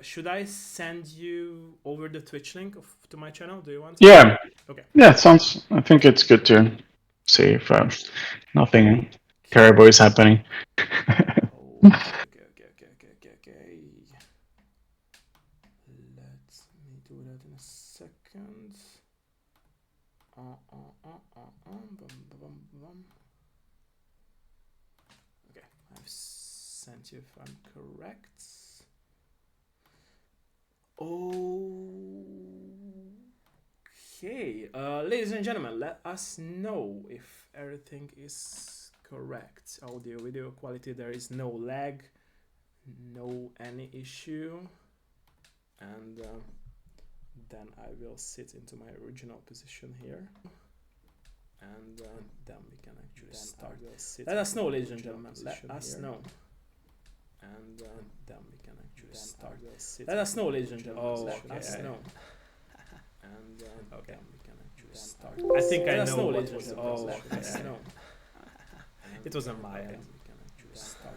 should I send you over the Twitch link to my channel? Do you want to? Yeah. Okay. Yeah, it sounds. I think it's good to see if nothing terrible is happening. Okay. Let me do that in a second. Okay, I've sent you if I'm correct. Okay, ladies and gentlemen, let us know if everything is correct. Audio, video quality, there is no lag, no any issue. And then I will sit into my original position here. And then we can actually start. Let us know, ladies and gentlemen, let us know. And then we can actually start. Let us know, ladies and gentlemen, let us know. And okay, we can actually start. I think I know what was let us know. It was on my end.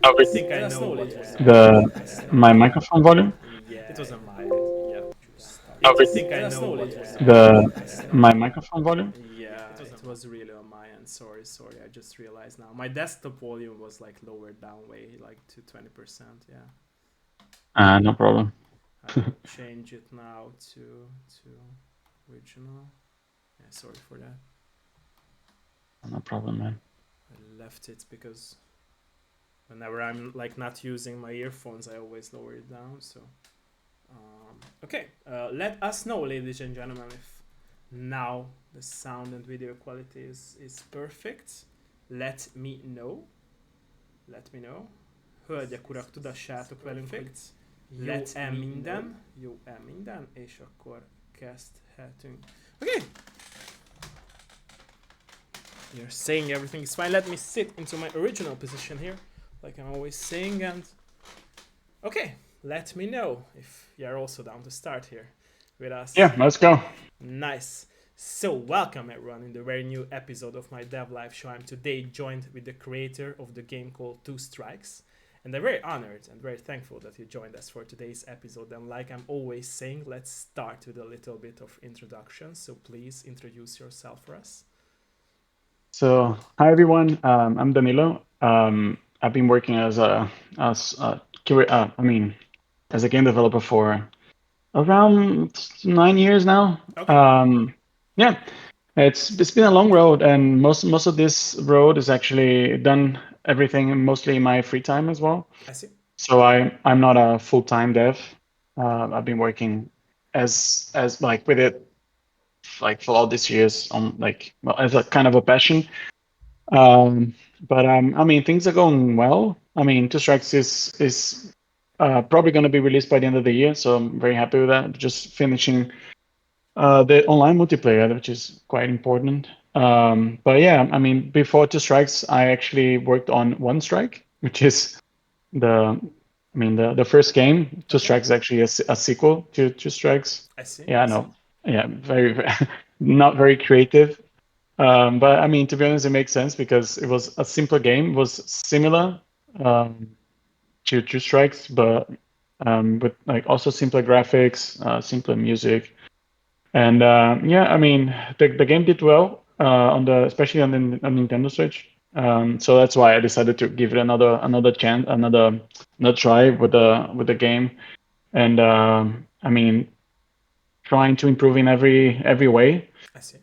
I think I know what was My microphone volume. yeah. It was on my end. Yeah. I think I know what was My microphone volume. yeah. It was really on my end. Sorry. I just realized now. My desktop volume was like lowered down way like to 20%. Yeah. No problem. I will change it now to original. Yeah, sorry for that. No problem, man. I left it because whenever I'm like not using my earphones, I always lower it down. So, okay, let us know, ladies and gentlemen, if now the sound and video quality is perfect. Let me know. Let me know. Hölgyek, urak, tudassátok velünk, hogy jó-e minden, és akkor kezdhetünk. Okay. You're saying everything is fine. Let me sit into my original position here, like I'm always saying, and okay, let me know if you're also down to start here with us. Yeah, let's go. Nice. So welcome everyone in the very new episode of my Dev Live show. I'm today joined with the creator of the game called Two Strikes, and I'm very honored and very thankful that you joined us for today's episode. And like I'm always saying, let's start with a little bit of introduction. So please introduce yourself for us. So, hi everyone. I'm Danilo. I've been working as a game developer for around 9 years now. Okay. Yeah, it's been a long road, and most of this road is actually done everything mostly in my free time as well. I see. So I'm not a full-time dev. I've been working as like with it like for all these years on like as a kind of a passion. But I mean things are going well. I mean Two Strikes is probably going to be released by the end of the year, so I'm very happy with that. Just finishing the online multiplayer, which is quite important. But yeah, I mean before Two Strikes, I actually worked on One Strike, which is the first game. Two Strikes is actually a sequel to Two Strikes. I see. Yeah, no, yeah, very not very creative. But I mean, to be honest, it makes sense because it was a simpler game. It was similar to Two Strikes, but with like also simpler graphics, simpler music, and yeah, I mean, the game did well especially on Nintendo Switch. So that's why I decided to give it another chance, another try with the game, and I mean, trying to improve in every way. I see.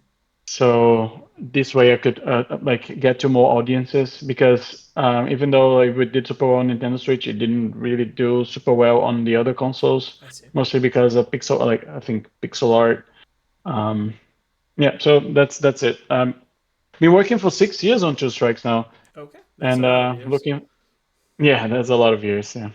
So this way I could like get to more audiences because even though like, we did super well on Nintendo Switch, it didn't really do super well on the other consoles. I see. Mostly because of I think pixel art. Yeah, so that's it. Been working for 6 years on Two Strikes now. Okay, that's and a lot of years. looking, yeah, that's a lot of years. Yeah,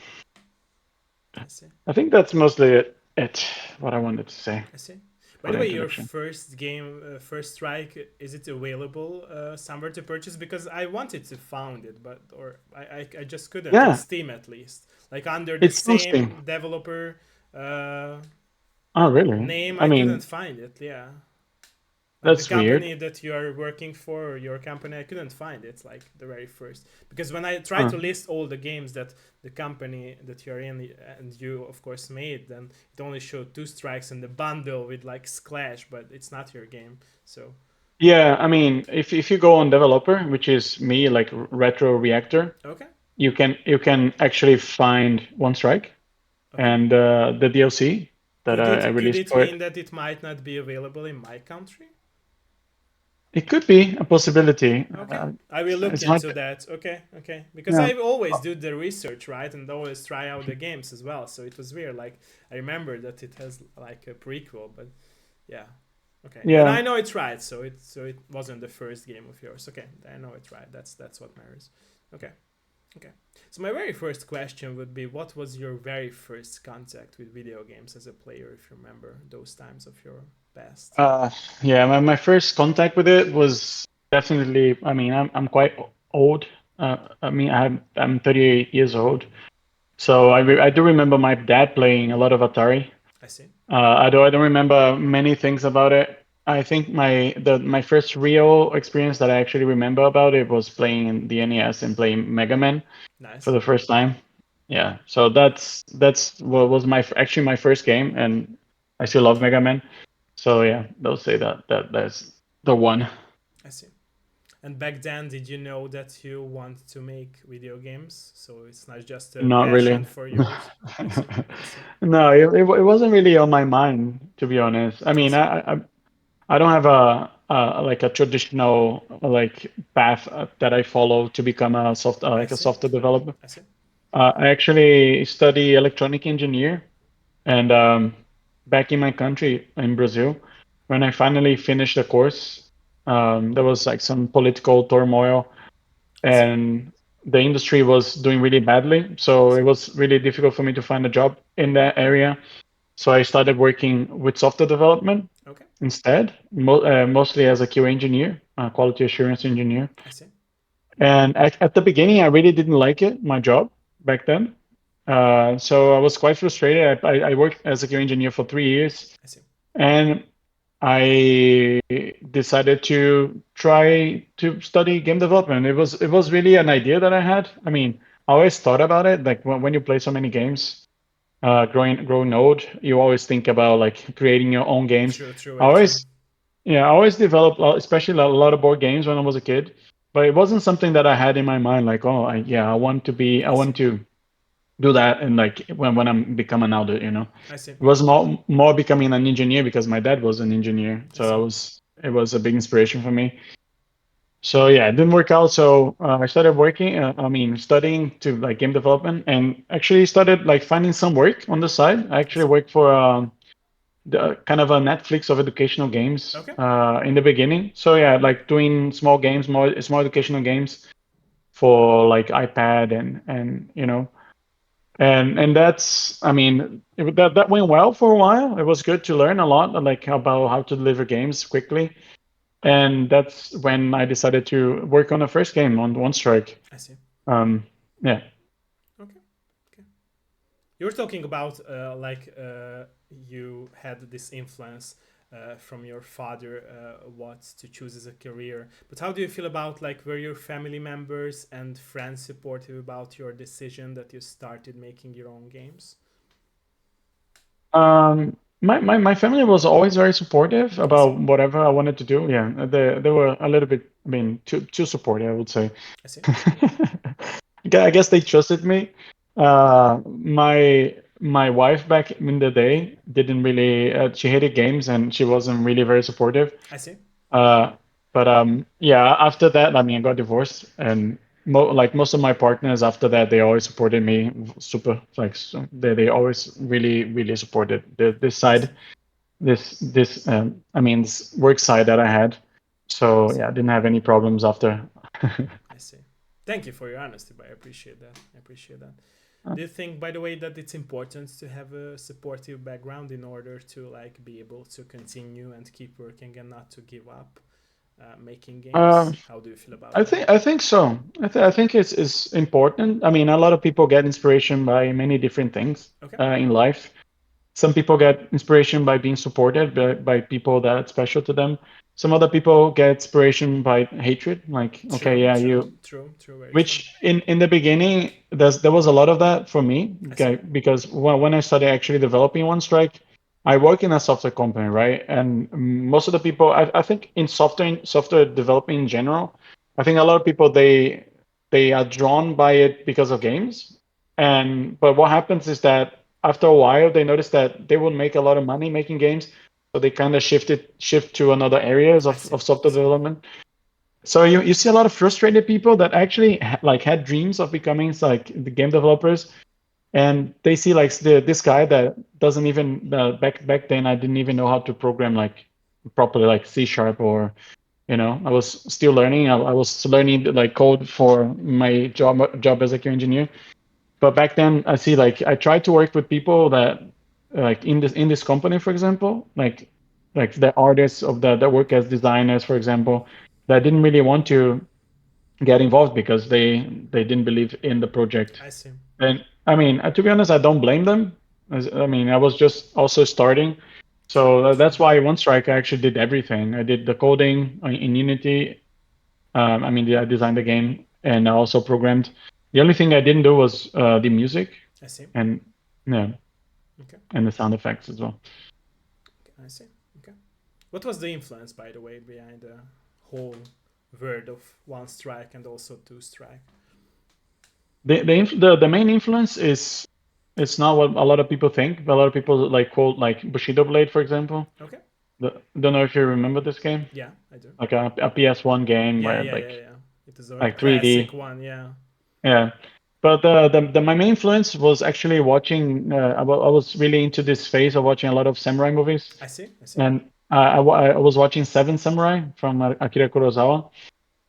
I see. I think that's mostly it. What I wanted to say. I see. By the way, your first game, First Strike, is it available somewhere to purchase? Because I wanted to find it, but I just couldn't. Yeah. On Steam at least, like under the It's on same Steam. developer Oh, really? name. I couldn't find it. Yeah. Like the That's weird. company that you are working for, or your company, I couldn't find it. Like the very first, because when I tried Huh. to list all the games that the company that you're in and you of course made, then it only showed Two Strikes and the bundle with like Splash, but it's not your game. So Yeah, I mean, if you go on developer, which is me, like Retro Reactor, okay, you can actually find One Strike okay. and the DLC that I Could released it for it. mean that it might not be available in my country? It could be a possibility. Okay, I will look It's hard. into that. Okay, okay, because Yeah, I always do the research, right, and always try out the games as well. So it was weird. Like I remember that it has like a prequel, but yeah. Okay, then yeah. I know it's right. So it wasn't the first game of yours. Okay, I know it's right. That's what matters. Okay, okay. So my very first question would be, what was your very first contact with video games as a player, if you remember those times of your past? Uh, yeah, my first contact with it was definitely. I mean, I'm quite old. I mean, I'm 38 years old, so I do remember my dad playing a lot of Atari. I see. I don't remember many things about it. I think my first real experience that I actually remember about it was playing the NES and playing Mega Man for Nice. the first time. Yeah, so that's what was actually my first game, and I still love Mega Man. So yeah, they'll say that's the one. I see. And back then, did you know that you want to make video games? So it's not just a Not really. passion for yours. I see. I see. No, it wasn't really on my mind, to be honest. I I mean, see. I don't have a like a traditional like path that I follow to become I a see. software developer. I see. I actually study electronic engineer, and back in my country in Brazil, when I finally finished the course, there was like some political turmoil, I see. and the industry was doing really badly. I So it see. was really difficult for me to find a job in that area. So I started working with software development Okay. instead, mostly as a QA engineer, quality assurance engineer. I see. And at the beginning, I really didn't like it, my job back then. So I was quite frustrated. I worked as a QA engineer for 3 years, I see. and I decided to try to study game development. It was really an idea that I had. I mean, I always thought about it. Like when you play so many games, growing old, you always think about like creating your own games. True. True. I Very true. always Yeah, I always developed, especially a lot of board games when I was a kid, but it wasn't something that I had in my mind. Like, oh, I I see. want to do that, and like when I'm become an adult, I see. it was more becoming an engineer because my dad was an engineer, I so see. it was a big inspiration for me. So yeah, it didn't work out. So I started working. I mean, studying to like game development, and actually started like finding some work on the side. I I actually see. worked for kind of a Netflix of educational games Okay. in the beginning. So yeah, like doing small games, more small educational games for like iPad and and that's I mean that went well for a while. It was good to learn a lot like about how to deliver games quickly. And that's when I decided to work on the first game on One Strike. I see. Um, yeah. Okay. Okay. You were talking about you had this influence from your father what to choose as a career. But how do you feel about like were your family members and friends supportive about your decision that you started making your own games? My family was always very supportive I see. about whatever I wanted to do. Yeah, they were a little bit, I mean, too supportive, I would say. I see. I guess they trusted me. My wife back in the day didn't really. She hated games and she wasn't really very supportive. I see. Uh, but yeah, after that, I mean, I got divorced, and like most of my partners after that, they always supported me super. Like they always really supported this I side, see. I mean, this work side that I had. I So see. yeah, I didn't have any problems after. I see. Thank you for your honesty, but I appreciate that. I appreciate that. Do you think, by the way, that it's important to have a supportive background in order to like be able to continue and keep working and not to give up making Um, games? How do you feel about that? I think so. I think it's important. I mean, a lot of people get inspiration by many different things Okay. in life. some people get inspiration by being supported by people that are special to them. Some other people get inspiration by hatred, like, okay, True, yeah, true, true, true, very true. which in the beginning there was a lot of that for me, I see. okay, because when I started actually developing One Strike, I work in a software company, right? And most of the people, I think in software developing in general, I think a lot of people they are drawn by it because of games. And but what happens is that after a while they notice that they will make a lot of money making games, so they kind of shift to another areas I see. of I software see. development. So you see a lot of frustrated people that actually like had dreams of becoming like the game developers, and they see like this guy that doesn't even back then I didn't even know how to program like properly, like C sharp, or I was still learning. I was learning like code for my job as a QA engineer. But back then I see like I tried to work with people that like in this company, for example, like the artists of the that work as designers, for example, that didn't really want to get involved because they didn't believe in the project. I see. And I mean, to be honest, I don't blame them. I mean, I was just also starting. True, So true. that's why One Strike I actually did everything. I did the coding in Unity. I mean, I designed the game and I also programmed. The only thing I didn't do was the music I see. and yeah, Okay. and the sound effects as well. Okay, I see. Okay. What was the influence, by the way, behind the whole word of one strike and also two strike? The main influence is it's not what a lot of people think. But a lot of people like quote like Bushido Blade, for example. Okay. Don't know if you remember this game, Yeah, I do. like a PS1 game Yeah, where yeah, yeah, like yeah. It is a very like classic 3D. one. Yeah. Yeah. But my main influence was actually watching. I was really into this phase of watching a lot of samurai movies, I see. I see. and I was watching Seven Samurai from Akira Kurosawa.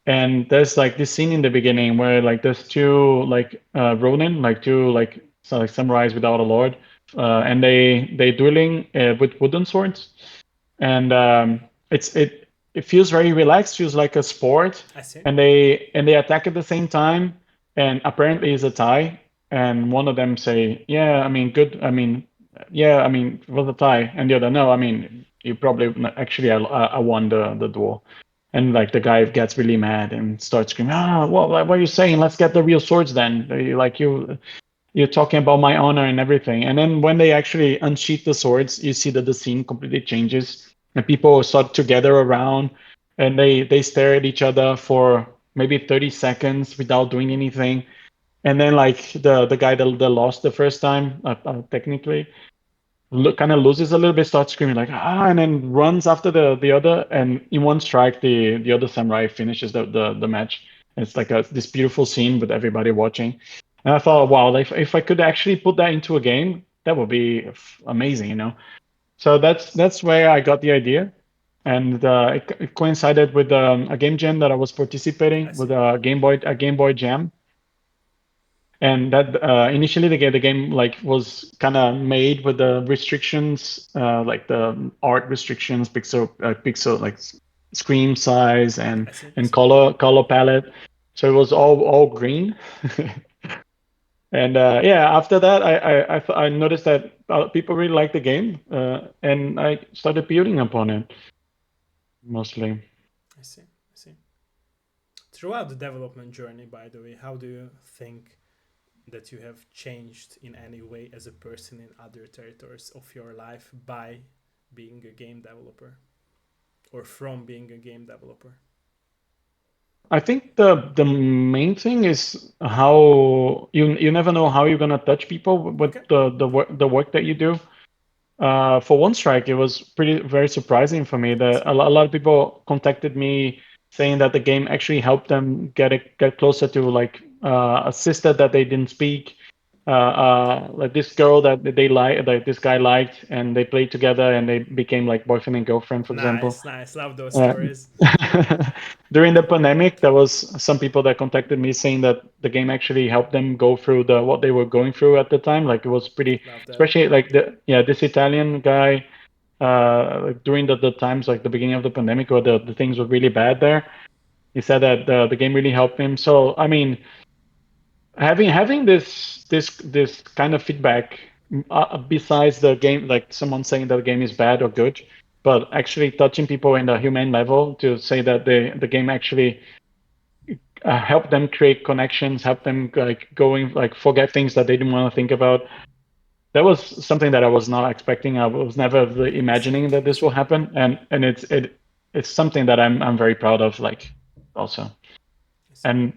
And there's like this scene in the beginning where like there's two like Ronin, like two like like samurais without a lord, and they dueling with wooden swords, and it feels very relaxed, feels like a sport, I see. and they attack at the same time, and apparently it's a tie, and one of them say, yeah, I mean, good, I mean, yeah, I mean, it was a tie, and the other, no, I mean, you probably actually I won the duel. And like the guy gets really mad and starts screaming, "Ah, what are you saying? Let's get the real swords then. Like you're talking about my honor and everything." And then when they actually unsheath the swords, you see that the scene completely changes, and people start to gather around, and they stare at each other for maybe 30 seconds without doing anything. And then like the guy that lost the first time, technically, kind of loses a little bit, starts screaming like and then runs after the other, and in one strike the other samurai finishes the match. It's like this beautiful scene with everybody watching, and I thought, wow, if I could actually put that into a game, that would be amazing. So that's where I got the idea, and it coincided with a game jam that I was I participating with see. a Game Boy Jam, and that initially the game like was kind of made with the restrictions, like the art restrictions, pixel like screen size I see. I and see. color palette, so it was all green. And yeah, after that I noticed that people really liked the game, and I started building upon it mostly. I see. I see. Throughout the development journey, by the way, how do you think that you have changed in any way as a person in other territories of your life by being a game developer or from being a game developer? I think the main thing is how you never know how you're gonna touch people with Okay. the work that you do. For One Strike, it was very surprising for me I that see. a lot of people contacted me saying that the game actually helped them get closer to like a sister that they didn't speak, like this girl that they like, like this guy liked, and they played together and they became like boyfriend and girlfriend, for example. Nice, nice. Love those Uh, stories. During the pandemic, there was some people that contacted me saying that the game actually helped them go through the what they were going through at the time. Like it was pretty, Love that. especially like this Italian guy, like during the times like the beginning of the pandemic where the things were really bad there. He said that the game really helped him. So I mean, having this kind of feedback besides the game, like someone saying that the game is bad or good, but actually touching people in the humane level to say that the game actually help them create connections, help them like going like forget things that they didn't want to think about. That was something that I was not expecting. I was never really I see. imagining that I this will see. happen, and it's something that I'm very proud of. Like also, I see. and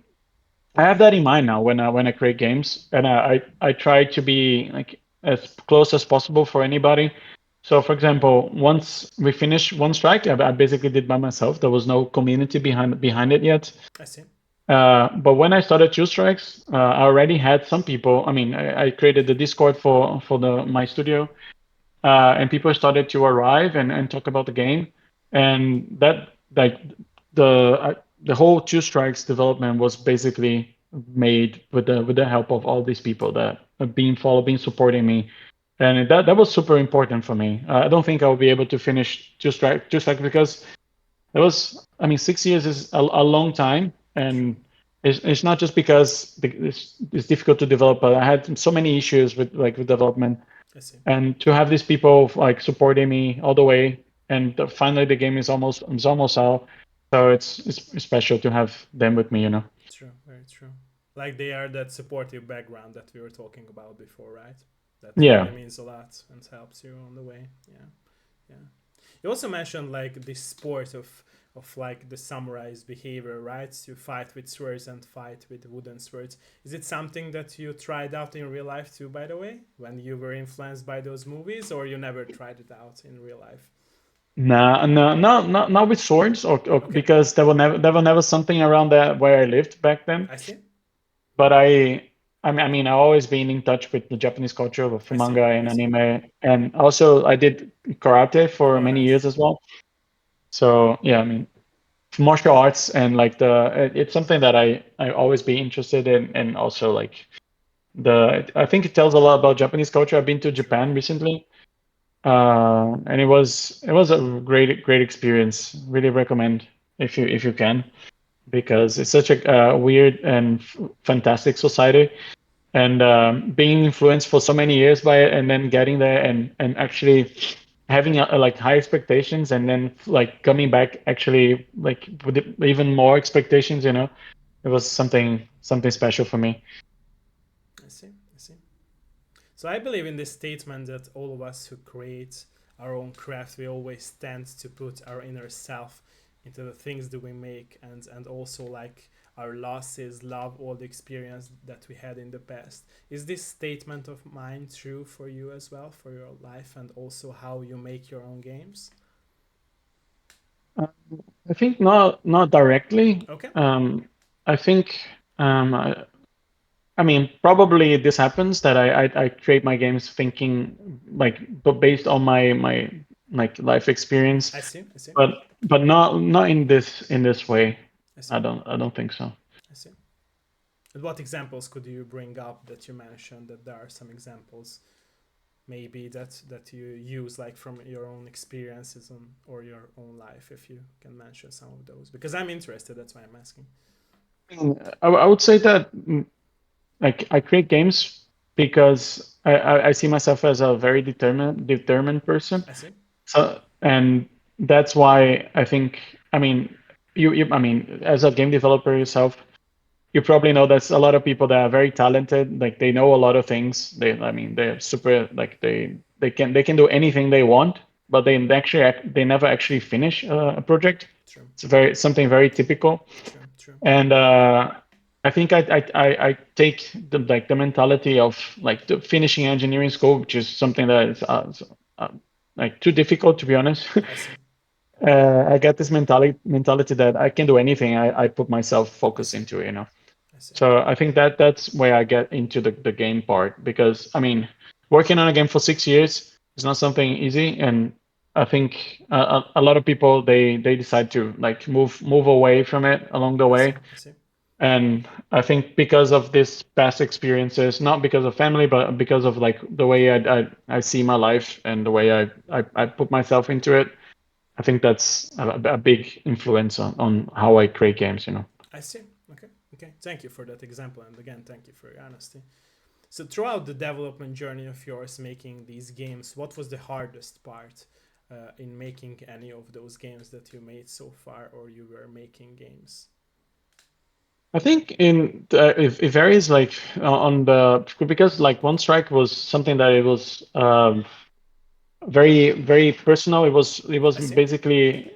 I have that in mind now when I create games, and I try to be like as close as possible for anybody. So, for example, once we finished one strike, I basically did by myself. There was no community behind it yet. I see. But when I started Two Strikes, I already had some people. I mean, I created the Discord for the my studio, and people started to arrive and talk about the game, and that like the whole Two Strikes development was basically made with the help of all these people that have been supporting me, and that was super important for me. I don't think I'll be able to finish Two Strikes because it was, I mean, 6 years is a long time, True. and it's not just because it's difficult to develop, but I had so many issues with development, I see. and to have these people like supporting me all the way, and finally the game is almost out, so it's special to have them with me, you know. True. Very true. Like they are that supportive background that we were talking about before, right? That really Yeah. means a lot and helps you on the way. Yeah. Yeah. You also mentioned like this sport of like the samurai's behavior, right? To fight with swords and fight with wooden swords. Is it something that you tried out in real life too, by the way, when you were influenced by those movies, or you never tried it out in real life? Nah, no, no, not with swords, or Okay, because there were never something around that where I lived back then. I see, But I mean, I've always been in touch with the Japanese culture with I see, manga I and see. anime, and also I did karate for Oh, many nice. years as well. So yeah, I mean, martial arts and like it's something that I always be interested in, and also like I think it tells a lot about Japanese culture. I've been to True. Japan recently, and it was a great experience. Really recommend if you can, because it's such a weird and fantastic society, and being influenced for so many years by it, and then getting there and actually having like high expectations, and then like coming back actually like with even more expectations, it was something special for me. I see, I see. So I believe in this statement that all of us who create our own craft, we always tend to put our inner self into the things that we make, and also like our losses, love all the experience that we had in the past. Is this statement of mine true for you as well, for your life, and also how you make your own games? Uh, I think not directly. Okay, I think I mean, probably this happens that I create my games thinking like, but based on my like life experience, I see, I see, but not in this way. I see, I don't think so. I see. And what examples could you bring up that you mentioned that there are some examples maybe that you use like from your own experiences or your own life, if you can mention some of those, because I'm interested, that's why I'm asking. I would say that like I create games because I see myself as a very determined person. I see. So, and that's why I think, I mean, I mean, as a game developer yourself, you probably know there's a lot of people that are very talented, like they know a lot of things. I mean, they're super, like they can do anything they want, but they never actually finish a project. True. It's something very typical. True. True. And I think I take the mentality of like the finishing engineering school, which is something that is uh, like too difficult, to be honest. I see. I get this mentality that I can do anything I put myself I focus see. into. I see. So I think that's where I get into the game part, because I mean, working on a game for 6 years is not something easy, and I think a lot of people they decide to like move away from it along the I see. way. I see. And I think because of this past experiences, not because of family, but because of like the way I see my life and the way I put myself into it, I think that's a big influence on how I create games. I see. Okay. Okay. Thank you for that example, and again, thank you for your honesty. So throughout the development journey of yours making these games, what was the hardest part in making any of those games that you made so far, or you were making games? I think it varies like on the because like One Strike was something that it was very personal. It was I see. basically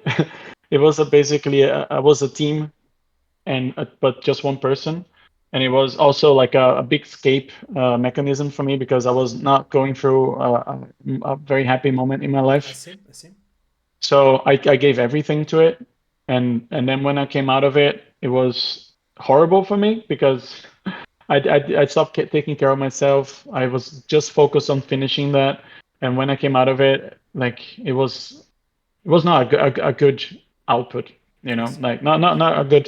it was basically I was a team and but just one person, and it was also like a big escape mechanism for me because I was not going through a very happy moment in my I life. see. I see. So I gave everything to it, and then when I came out of it, it was horrible for me because I stopped taking care of myself. I was just focused on finishing that, and when I came out of it, like it was not a good output, I see. like not a good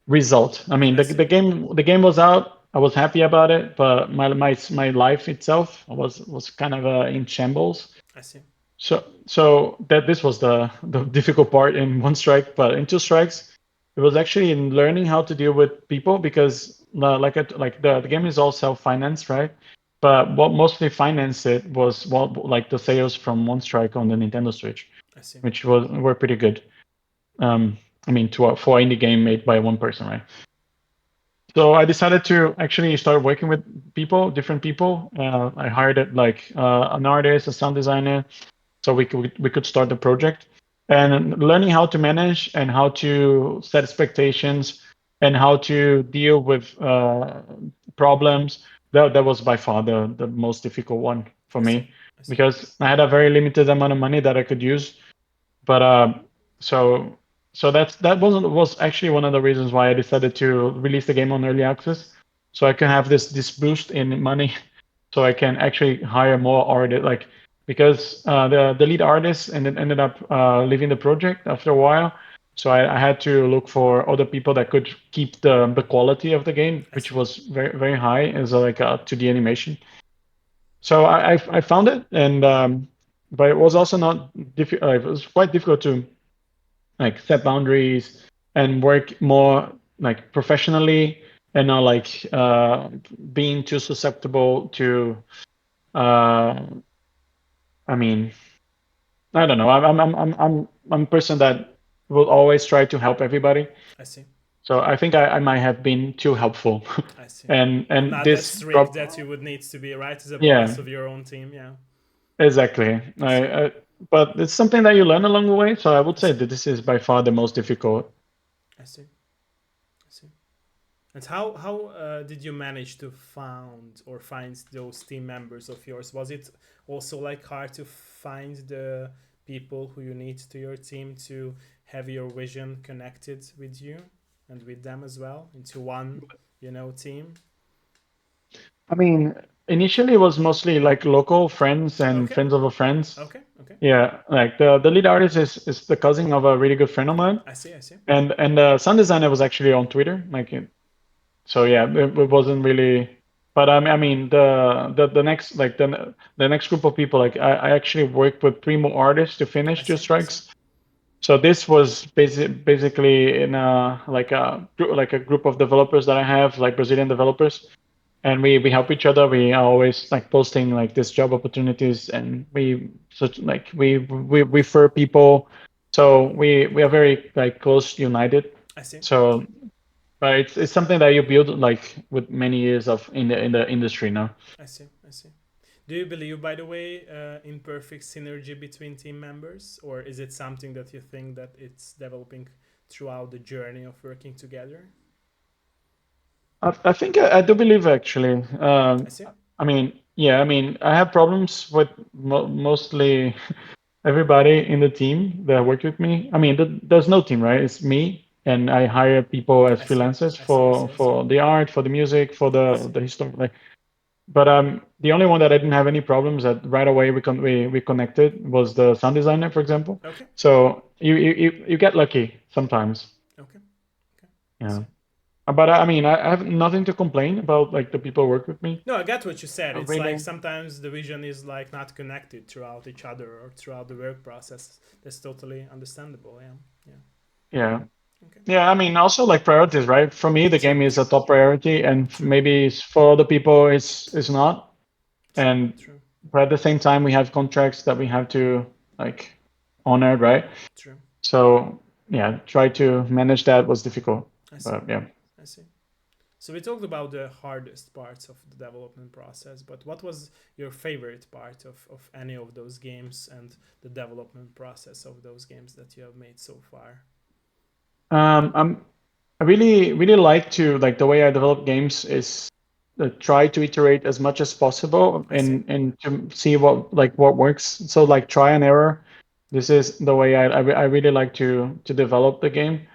result. I mean, I the see. game was out. I was happy about it, but my life itself was kind of in shambles. I see. So that this was the difficult part in One Strike, but in Two Strikes, it was actually in learning how to deal with people because like the game is all self-financed, right? But what mostly financed it was like the sales from One Strike on the Nintendo Switch, I see. which were pretty good. Um, I mean, for indie game made by one person, right? So I decided to actually start working with people, different people. I hired like an artist, a sound designer, so we could start the project. And learning how to manage and how to set expectations and how to deal with problems, that was by far the most difficult one for I see. me I see. because I had a very limited amount of money that I could use. But so that was actually one of the reasons why I decided to release the game on early access, so I can have this boost in money, so I can actually hire more artists. Like because the lead artist ended up leaving the project after a while, so I had to look for other people that could keep the quality of the game, I which see. was very high as like a 2D animation. So I found it, and but it was also not difficult. It was quite difficult to like set boundaries and work more like professionally and not like being too susceptible to uh I mean I don't know. I'm a person that will always try to help everybody. I see. So I think I might have been too helpful. I see. And Not that this strict prob that you would need to be right as a yeah, boss of your own team. Yeah. exactly. I see. But it's something that you learn along the way. So I would I say see. that this is by far the most difficult. I see. I see. And how did you manage to found or find those team members of yours? Was it also like hard to find the people who you need to your team to have your vision connected with you and with them as well into one, team? I mean, initially it was mostly like local friends and Okay. friends of a friends. Okay. Okay. Yeah, like the lead artist is the cousin of a really good friend of mine, I see. I see. and the sound designer was actually on Twitter. So yeah, it wasn't really. But I mean the next like the next group of people like I actually worked with three more artists to I finish Two see. I see. Strikes. So this was basically in a like a group of developers that I have, like Brazilian developers, and we help each other. We are always like posting like these job opportunities, and we refer people. So we are very like close, united. I see. So, but it's something that you build like with many years of in the industry now. I see. I see. Do you believe, by the way, in perfect synergy between team members, or is it something that you think that it's developing throughout the journey of working together? I think I do believe actually. I see. I mean, yeah, I mean, I have problems with mostly everybody in the team that worked with me. I mean, there's no team, right? It's me, and I hire people as I see. freelancers I see. I see. for I see. the art, for the music, for I the see. the history. Like, but the only one that I didn't have any problems that right away we connected was the sound designer, for example. Okay. So you get lucky sometimes. Okay. Okay. I Yeah. see. But I mean, I have nothing to complain about, like the people who work with me. No, I get what you said. It's like Really, sometimes the vision is like not connected throughout each other or throughout the work process. That's totally understandable. Yeah. Yeah. yeah. Okay. Yeah, I mean, also like priorities, right? For me, the True. game is a top priority, and True. maybe for other people, it's not. True. And True. but at the same time, we have contracts that we have to like honor, right? True. So yeah, try to manage that was difficult, I see. but yeah. I see. So we talked about the hardest parts of the development process, but what was your favorite part of any of those games and the development process of those games that you have made so far? I'm I really like to like the way I develop games is try to iterate as much as possible I see. and to see what works. So like try and error. This is the way I really like to develop the game.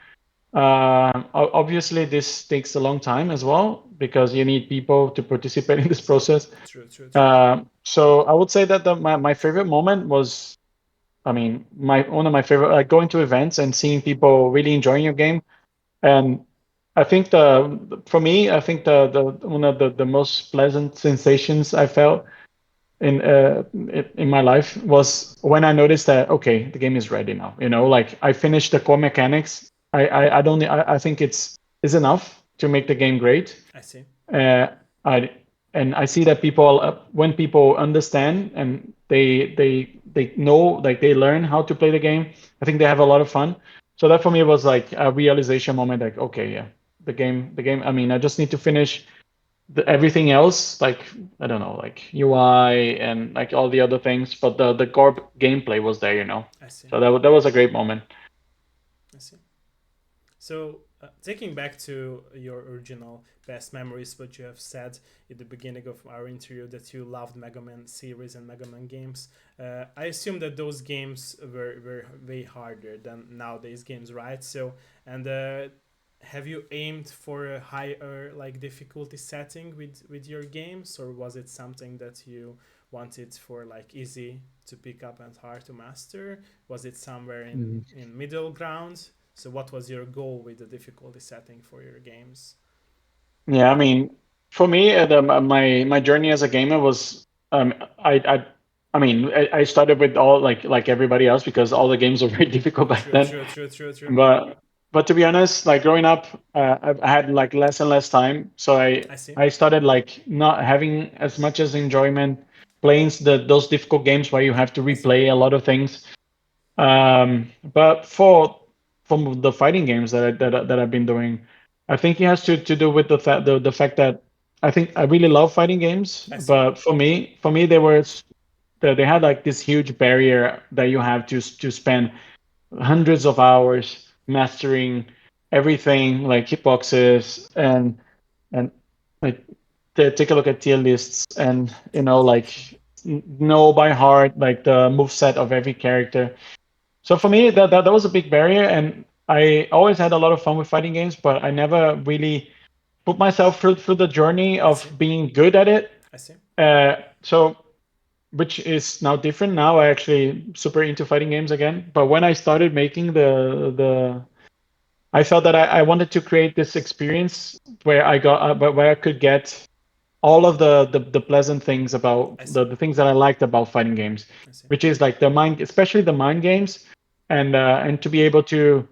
Obviously, this takes a long time as well because you need people to participate in this process. True, true, true. So I would say that my favorite moment was, I mean, my one of my favorite like going to events and seeing people really enjoying your game. And I think the for me, I think the one of the most pleasant sensations I felt in my life was when I noticed that okay, the game is ready now. You know, like I finished the core mechanics. I don't I think it's is enough to make the game great. I see. Uh, I and I see that people when people understand and they know like they learn how to play the game. I think they have a lot of fun. So that for me was like a realization moment. Like okay, yeah, the game. I mean, I just need to finish everything else, like I don't know, like UI and like all the other things, but the core gameplay was there, you know. I see. So that was a great moment. I see. So, taking back to your original best memories, what you have said at the beginning of our interview that you loved Mega Man series and Mega Man games, I assume that those games were way harder than nowadays games, right? So, and have you aimed for a higher like difficulty setting with your games, or was it something that you wanted for like easy to pick up and hard to master? Was it somewhere Mhm. in middle ground? So, what was your goal with the difficulty setting for your games? Yeah, I mean, for me, my journey as a gamer was I I I mean I started with all like everybody else because all the games were very difficult back True, then. true, true, true, true. But to be honest, like growing up, I had like less and less time, so I see. I started like not having as much as enjoyment playing those difficult games where you have to I see. replay a lot of things. But for from the fighting games that I've been doing, I think it has to do with the fact that I think I really love fighting games, I see. but for me they had like this huge barrier that you have to spend hundreds of hours mastering everything like hitboxes and like take a look at tier lists and you True, know true, like true. know by heart like the move set of every character. So for me that was a big barrier, and I always had a lot of fun with fighting games, but I never really put myself through the journey I of see. being good at it. I see. So which is now different. Now I actually super into fighting games again. But when I started making I felt that I wanted to create this experience where I got, where I could get all of the pleasant things about I see. the things that I liked about fighting games, I see. which is like the mind, especially the mind games, and to be able to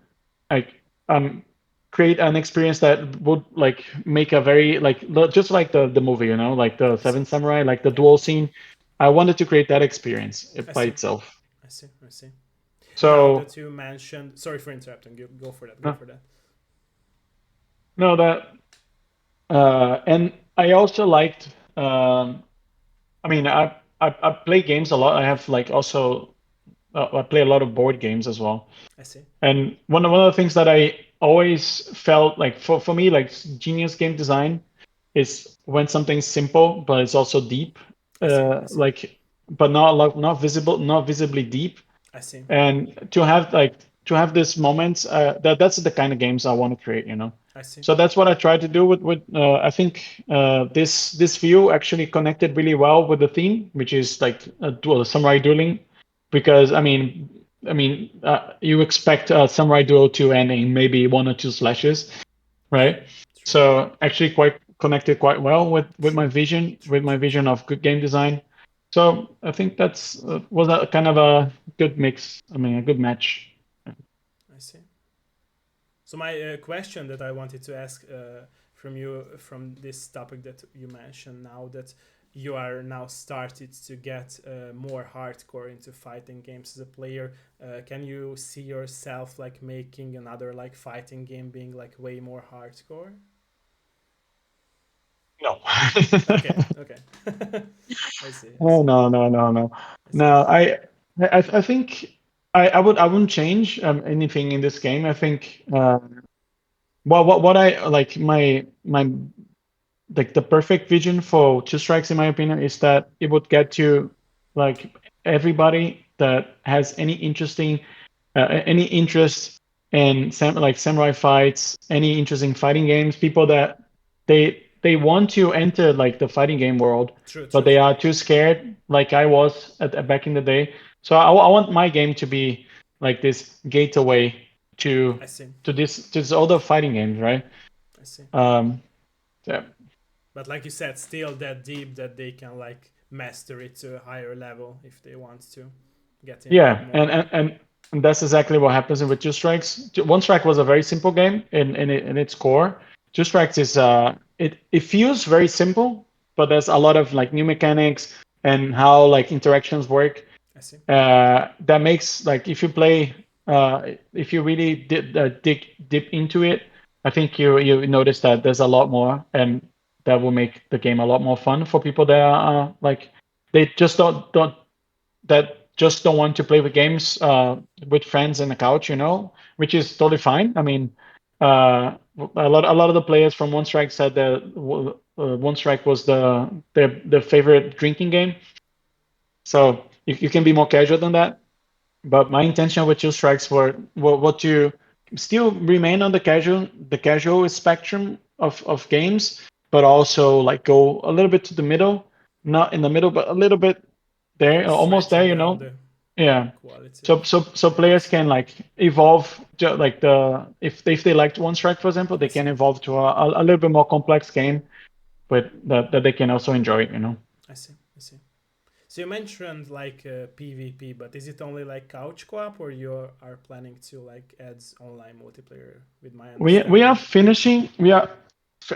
like um create an experience that would like make a very like just like the movie, you know, like the I see. Seven Samurai, like the Yeah. duel scene. I wanted to create that experience I by see. itself. I see. I see. Now So that you mentioned, sorry for interrupting. Go for that. Go no, for that. no that and I also liked. I mean, I play games a lot. I have like also I play a lot of board games as well. I see. And one of the things that I always felt like for me like genius game design is when something's simple but it's also deep, I see. I see. like but not like not visibly deep. I see. And to have this moments that's the kind of games I want to create, you know. I see. So that's what I tried to do with I think this view actually connected really well with the theme, which is like samurai dueling, because you expect a samurai duel to end in maybe one or two slashes, True. right? True. So actually quite connected quite well True. True. with my True. vision True. of good game design. So I think that's was a kind of a good mix. I mean, a good match. I see. So my question that I wanted to ask from you from this topic that you mentioned now that you are now started to get more hardcore into fighting games as a player. Can you see yourself like making another like fighting game being like way more hardcore? No. Okay, okay. I see, I Oh see, no, no, no, no. I see. No, I think I wouldn't change anything in this game. I think what I like my like the perfect vision for Two Strikes, in my opinion, is that it would get to like everybody that has any interest in like samurai fights, any interest in fighting games, people that they want to enter like the fighting game world, True, but true, they true. are too scared, like I was back in the day. So I want my game to be like this gateway to I see, this other fighting games, right? I see. Um, yeah. But like you said, still that deep that they can like master it to a higher level if they want to get in Yeah, more. and that's exactly what happens with Two Strikes. One Strike was a very simple game in its core. Two Strikes is it feels very simple, but there's a lot of like new mechanics and how like interactions work. I see. That makes like if you really dig deep into it, I think you notice that there's a lot more, and that will make the game a lot more fun for people that are like they just don't that just don't want to play with games with friends on the couch, which is totally fine. I mean, a lot of the players from One Strike said that One Strike was their favorite drinking game. So you can be more casual than that. But my intention with Two Strikes were to still remain on the casual spectrum of games, but also like go a little bit to the middle, not in the middle, but a little bit there, almost there, Stretching down the yeah. quality of So players games. can like evolve like if they liked One Strike, for example, I they can see. evolve to a little bit more complex game, but that they can also enjoy. I see. I see. So you mentioned like PvP, but is it only like couch co-op, or you are planning to like add online multiplayer? With my We are understanding. finishing. We are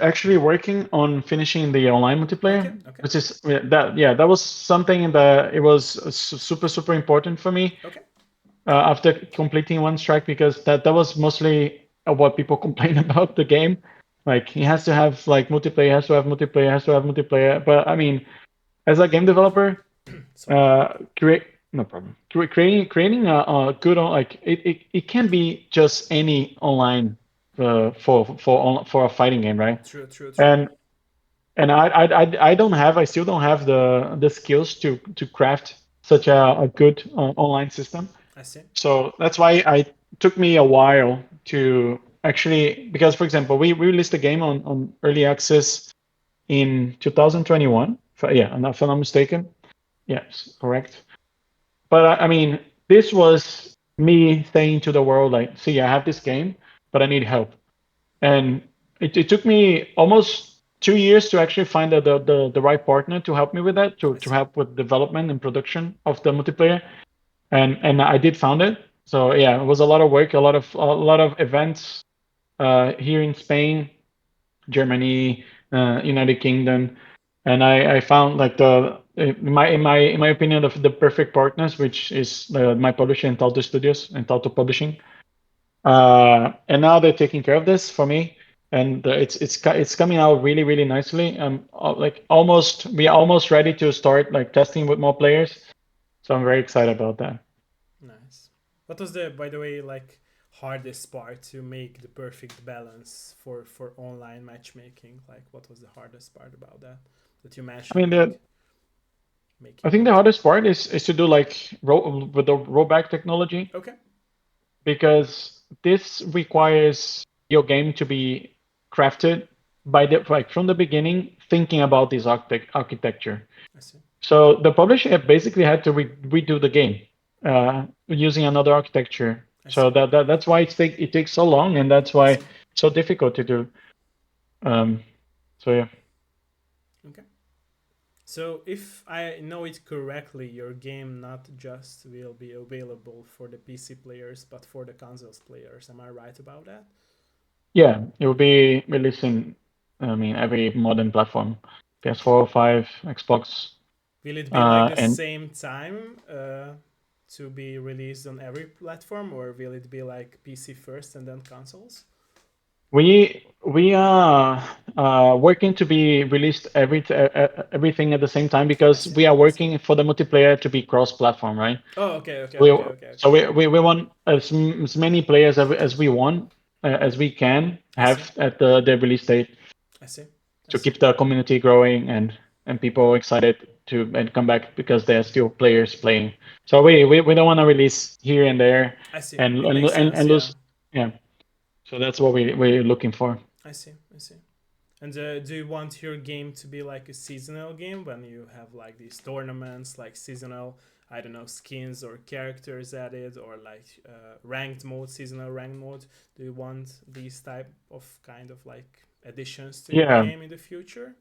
actually working on finishing the online Okay. multiplayer, Okay. which is that was something that it was super super important for me Okay. after completing One Strike, because that was mostly what people complain about the game. Like he has to have like multiplayer, has to have multiplayer, has to have multiplayer. But I mean, as a game developer, Sorry. create no problem. Creating a good like it can be just any online for a fighting game, right? True. True. True. And and I still don't have the skills to craft such a good online system. I see. So that's why I took me a while to actually, because for example, we released the game on early access in 2021. Yeah, if I'm not mistaken. Yes, correct. But I mean, this was me saying to the world, like, see, I have this game, but I need help. And it took me almost 2 years to actually find the right partner to help me with that, to, I to see. help with development and production of the multiplayer. And I did found it. So yeah, it was a lot of work, a lot of events here in Spain, Germany, United Kingdom, and I found like in my opinion the perfect partners, which is my publisher Entalto Studios, Entalto Publishing, and now they're taking care of this for me, and it's coming out really really nicely. Like we are almost ready to start like testing with more players, so I'm very excited about that. Nice. What was the, by the way, like hardest part to make the perfect balance for online matchmaking? Like, what was the hardest part about that that you I mean, mentioned? Like I making think the it. hardest part is to do like with the rollback technology, Okay. because this requires your game to be crafted like from the beginning, thinking about this architecture. I see. So the publisher basically had to redo the game using another architecture. I So see. that's why it takes so long, and that's I why see. it's so difficult to do. Um, so yeah. Okay. So if I know it correctly, your game not just will be available for the PC players, but for the consoles players. Am I right about that? Yeah, it will be releasing, I mean, every modern platform, PS4, 5, Xbox, Will it be like the and same time to be released on every platform, or will it be like PC first and then consoles? we are working to be released everything at the same time I because see. we are I see. working for the multiplayer to be cross-platform, right? Oh, okay, okay, We okay, okay, so okay. we want as many players as we want as we can I see. have at the release date I see. I to see. keep the community growing and people excited to and come back because there are still players playing. So we don't want to release here and there I see. and It makes sense. and Yeah. lose. Yeah. So that's what we're looking for. I see. I see. And do you want your game to be like a seasonal game when you have like these tournaments, like seasonal, I don't know, skins or characters added, or like ranked mode, seasonal ranked mode? Do you want these type of kind of like additions to your Yeah. game in the future?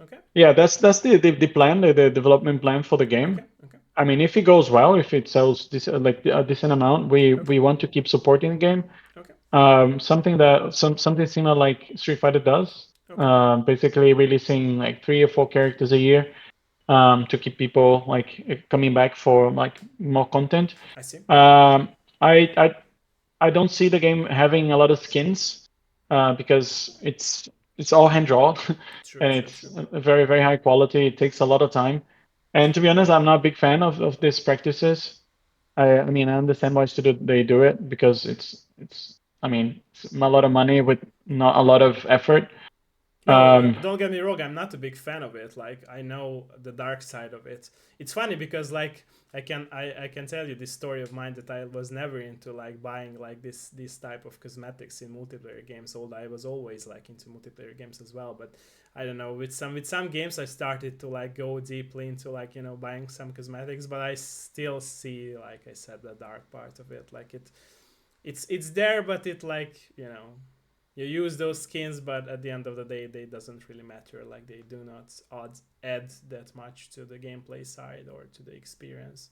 Okay. Yeah, that's the plan, the development plan for the Okay. game. Okay. I mean, if it goes well, if it sells this like a decent amount, Okay. we want to keep supporting the game. Okay. Something that something similar like Street Fighter does. Okay. Basically releasing like 3 or 4 characters a year to keep people like coming back for like more content. I see. Um, I, I I don't see the game having a lot of skins because it's all hand drawn True. and True. it's True. very high quality. It takes a lot of time, and to be honest, I'm not a big fan of these practices. I mean, I understand why studio they do it because it's I mean it's a lot of money with not a lot of effort. No, Um, don't get me wrong. I'm not a big fan of it. Like I know the dark side of it. It's funny because like I can tell you this story of mine that I was never into like buying like this type of cosmetics in multiplayer games. Although I was always like into multiplayer games as well. But I don't know, with some games I started to like go deeply into like buying some cosmetics. But I still see, like I said, the dark part of it. Like it's there, but it like you use those skins, but at the end of the day they doesn't really matter. Like they do not add that much to the gameplay side or to the experience.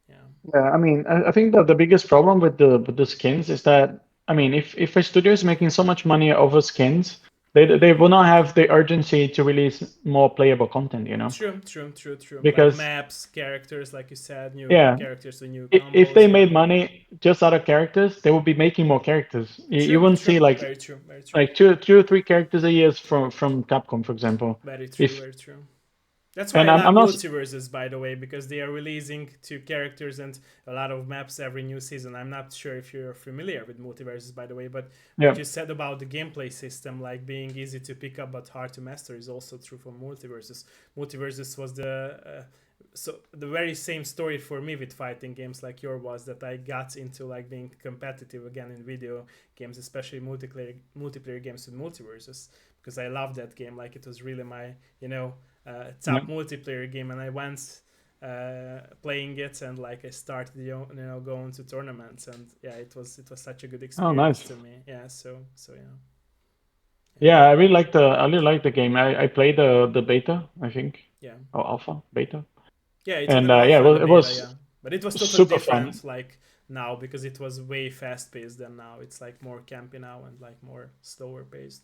Yeah. yeah, I mean, I think that the biggest problem with the skins is that I mean, if a studio is making so much money over skins, they will not have the urgency to release more playable content, you know, True, true, true, true. Like because maps, characters, like you said, new yeah, characters with new if combos. they Yeah. made money just out of characters, they would be making more characters. You True, wouldn't true. see Very true, very true. like two or three characters a year from Capcom, for example. Very true, If very true. That's why and I love I'm not multiverses, by the way, because they are releasing two characters and a lot of maps every new season. I'm not sure if you're familiar with multiverses, by the way, but what yeah you said about the gameplay system, like being easy to pick up but hard to master, is also true for multiverses. Multiverses was the very same story for me with fighting games like yours was, that I got into like being competitive again in video games, especially multiplayer games with multiverses, because I love that game. Like it was really my yeah. top multiplayer game, and I went playing it, and like I started going to tournaments, and yeah, it was such a good Oh, experience nice. to me. Yeah, so yeah, yeah, Yeah, I really like the game. I played the beta, I think, yeah, or alpha, beta, yeah. It had and an yeah, alpha and a it beta, yeah, was but it was totally super fun. different. Like now, because it was way fast paced than now. It's like more campy now and like more slower paced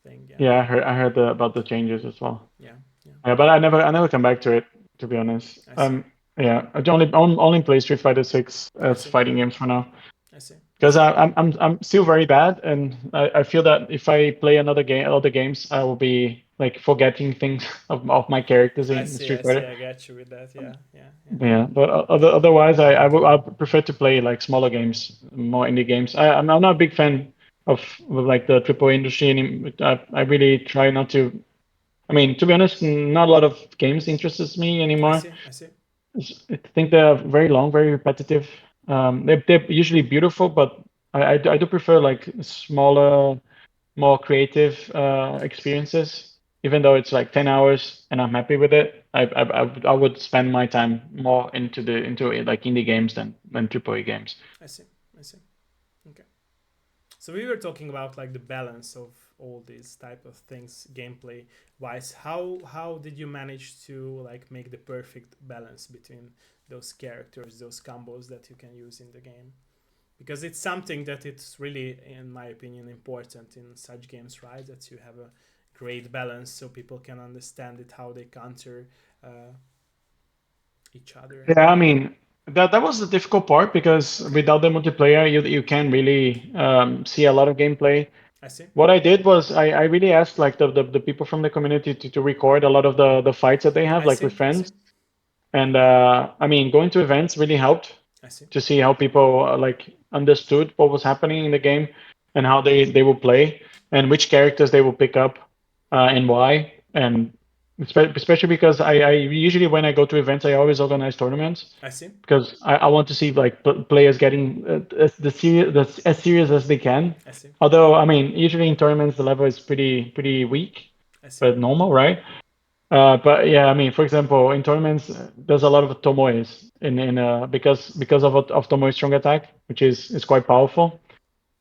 thing. Yeah, Yeah, I heard about the changes as well. yeah, yeah. Yeah, but I never come back to it, to be honest. I see, Yeah, I only play Street Fighter 6 I as see, fighting games for now. I see, I Because see. I'm still very bad, and I feel that if I play other games, I will be like forgetting things of my characters in I Street see. Fighter. I got you with that. Yeah, yeah, yeah. Yeah, but otherwise, I prefer to play like smaller games, more indie games. I'm not a big fan of like the triple industry. I really try not to. I mean, to be honest, not a lot of games interests me I anymore. see, I see. I think they're very long, very repetitive. They're usually beautiful, but I do prefer like smaller, more creative experiences. Even though it's like 10 hours and I'm happy with it, I would spend my time more into like indie games than AAA games. I see. I see. Okay. So we were talking about like the balance of all these type of things gameplay wise. How did you manage to like make the perfect balance between those characters, those combos that you can use in the game? because it's something that it's really, in my opinion, important in such games, right? That you have a great balance so people can understand it, how they counter uh, each other. Yeah, I mean that was the difficult part because Okay, without the multiplayer, you can't really see a lot of gameplay. I see. What I did was I really asked like the people from the community to record a lot of the fights that they have I like with see. I see. friends. And I mean, going to events really helped I see. to see how people like understood what was happening in the game and how they will play and which characters they will pick up and why. And especially because I usually when I go to events, I always organize tournaments I see. because I want to see like players getting as serious as they can. I see. Although I mean, usually in tournaments the level is pretty weak, I see. but normal, right? But yeah, I mean, for example, in tournaments, there's a lot of tomoes because of Tomoe's strong attack, which is quite powerful.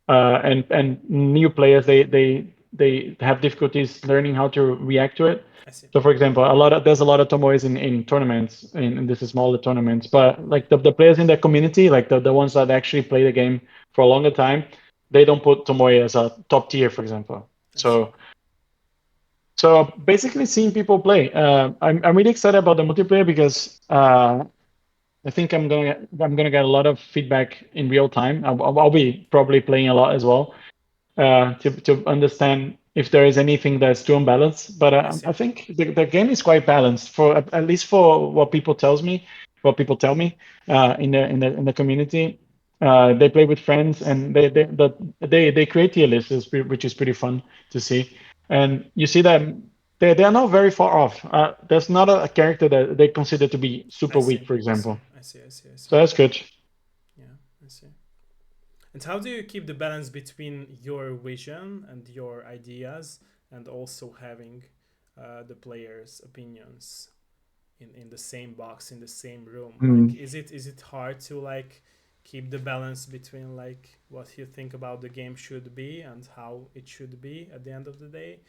And new players they have difficulties learning how to react to it. I see. So, for example, there's a lot of tomoes in tournaments in this smaller tournaments, but like the players in the community, like the ones that actually play the game for a longer time, they don't put tomoe as a top tier, for example. I see. So basically, seeing people play, I'm really excited about the multiplayer because I think I'm gonna get a lot of feedback in real time. I'll be probably playing a lot as well to understand if there is anything that's too unbalanced. But I see. I think the game is quite balanced for at least for what people tell me in the community. They play with friends and they create tier lists, which is pretty fun to see. And you see that they are not very far off. There's not a character that they consider to be I super see. weak, for I see. example. I see. I see. I see. So that's good. Yeah, I see. And how do you keep the balance between your vision and your ideas and also having the players' opinions in the same box, in the same room? Like, Mm. is it hard to like keep the balance between like what you think about the game should be and how it should be at the end of the day?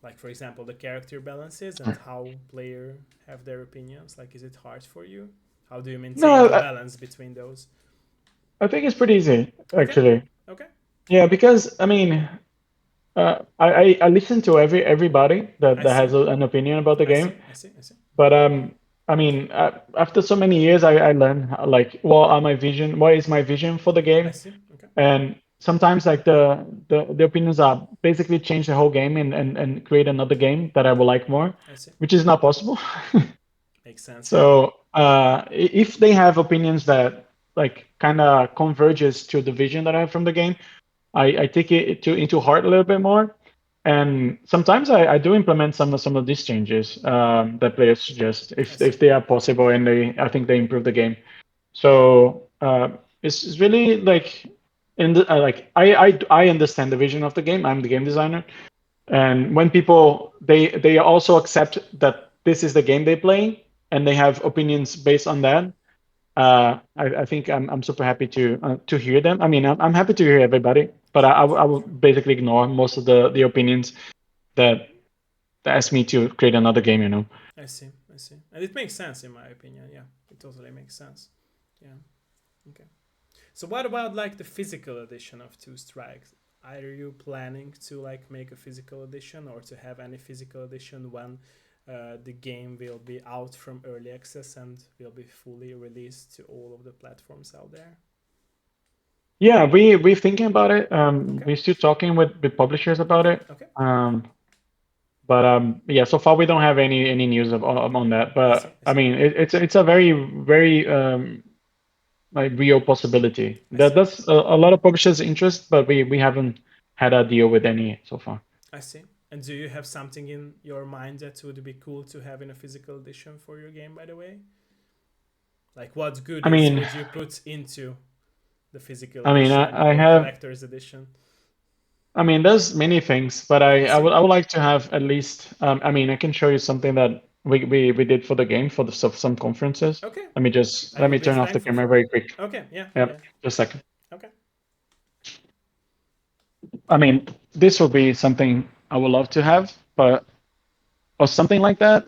Like, for example, the character balances and how player have their opinions. Like, is it hard for you? How do you maintain No, the balance between those? I think it's pretty easy Okay, actually. okay, Yeah, because I mean, I listen to everybody I that see. has an opinion about the I game, see. I see. I see. but I mean, after so many years, I learned like what is my vision for the I game, see. Okay. and sometimes like the opinions are basically change the whole game and create another game that I will like more, I see. which is not possible. Makes sense. Yeah. So if they have opinions that like kind of converges to the vision that I have from the game, I take it into heart a little bit more. And sometimes I do implement some of these changes that players suggest I if see. they are possible and I think they improve the game. So it's really like like I understand the vision of the game. I'm the game designer, and when people they also accept that this is the game they play and they have opinions based on that, I think I'm super happy to hear them. I mean, I'm happy to hear everybody, but Sure. I Sure. will Sure. basically ignore most of the opinions that ask me to create another game. I see. I see. And it makes sense in my opinion. Yeah. It totally makes sense. Yeah. Okay. So what about like the physical edition of Two Strikes? Are you planning to like make a physical edition or to have any physical edition when the game will be out from early access and will be fully released to all of the platforms out there? Yeah, we're thinking about it. Okay. We're still talking with publishers about Okay. it. Okay. But yeah, so far we don't have any news on that. I see. But I I see. mean, it's a very like real possibility. I see. That's a lot of publishers' interest, but we haven't had a deal with any so far. I see. And do you have something in your mind that would be cool to have in a physical edition for your game, by the way? Like, what I goodies mean, would you put into the physical I mean, edition I or have. collector's edition? I mean, there's many things, but I I see. would like to have at least. I mean, I can show you something that we did for the game for some conferences. Okay. I Let will me be turn off the thankful camera for it. very quick. Okay. Yeah. Yep, Yeah. just a second. Okay. I mean, this would be something I would love to have, but or something like that.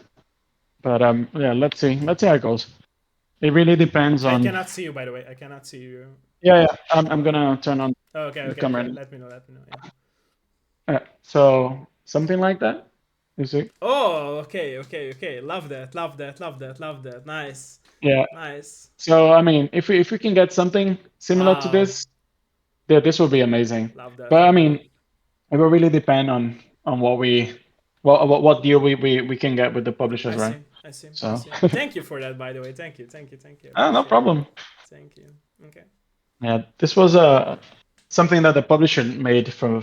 But yeah, let's see how it goes. it really depends I on. cannot see you, by the way. I cannot see you. Yeah, yeah. I'm gonna turn on Oh, okay, the okay, okay. camera. Let me know. Let me know. Yeah. So something like that. You see? Oh, okay, okay, okay. Love that. Love that. Love that. Love that. Nice. Yeah. Nice. So I mean, if we can get something similar to Wow. this, yeah, this will be amazing. Love that. But I Love that. mean, it will really depend on what we, what deal we can get with the I publishers, right? see. I see. I So, see. Thank you for that, by the way. Thank you. Thank you. Thank you. I no appreciate it. problem. Thank you. Okay. Yeah, this was something that the publisher made for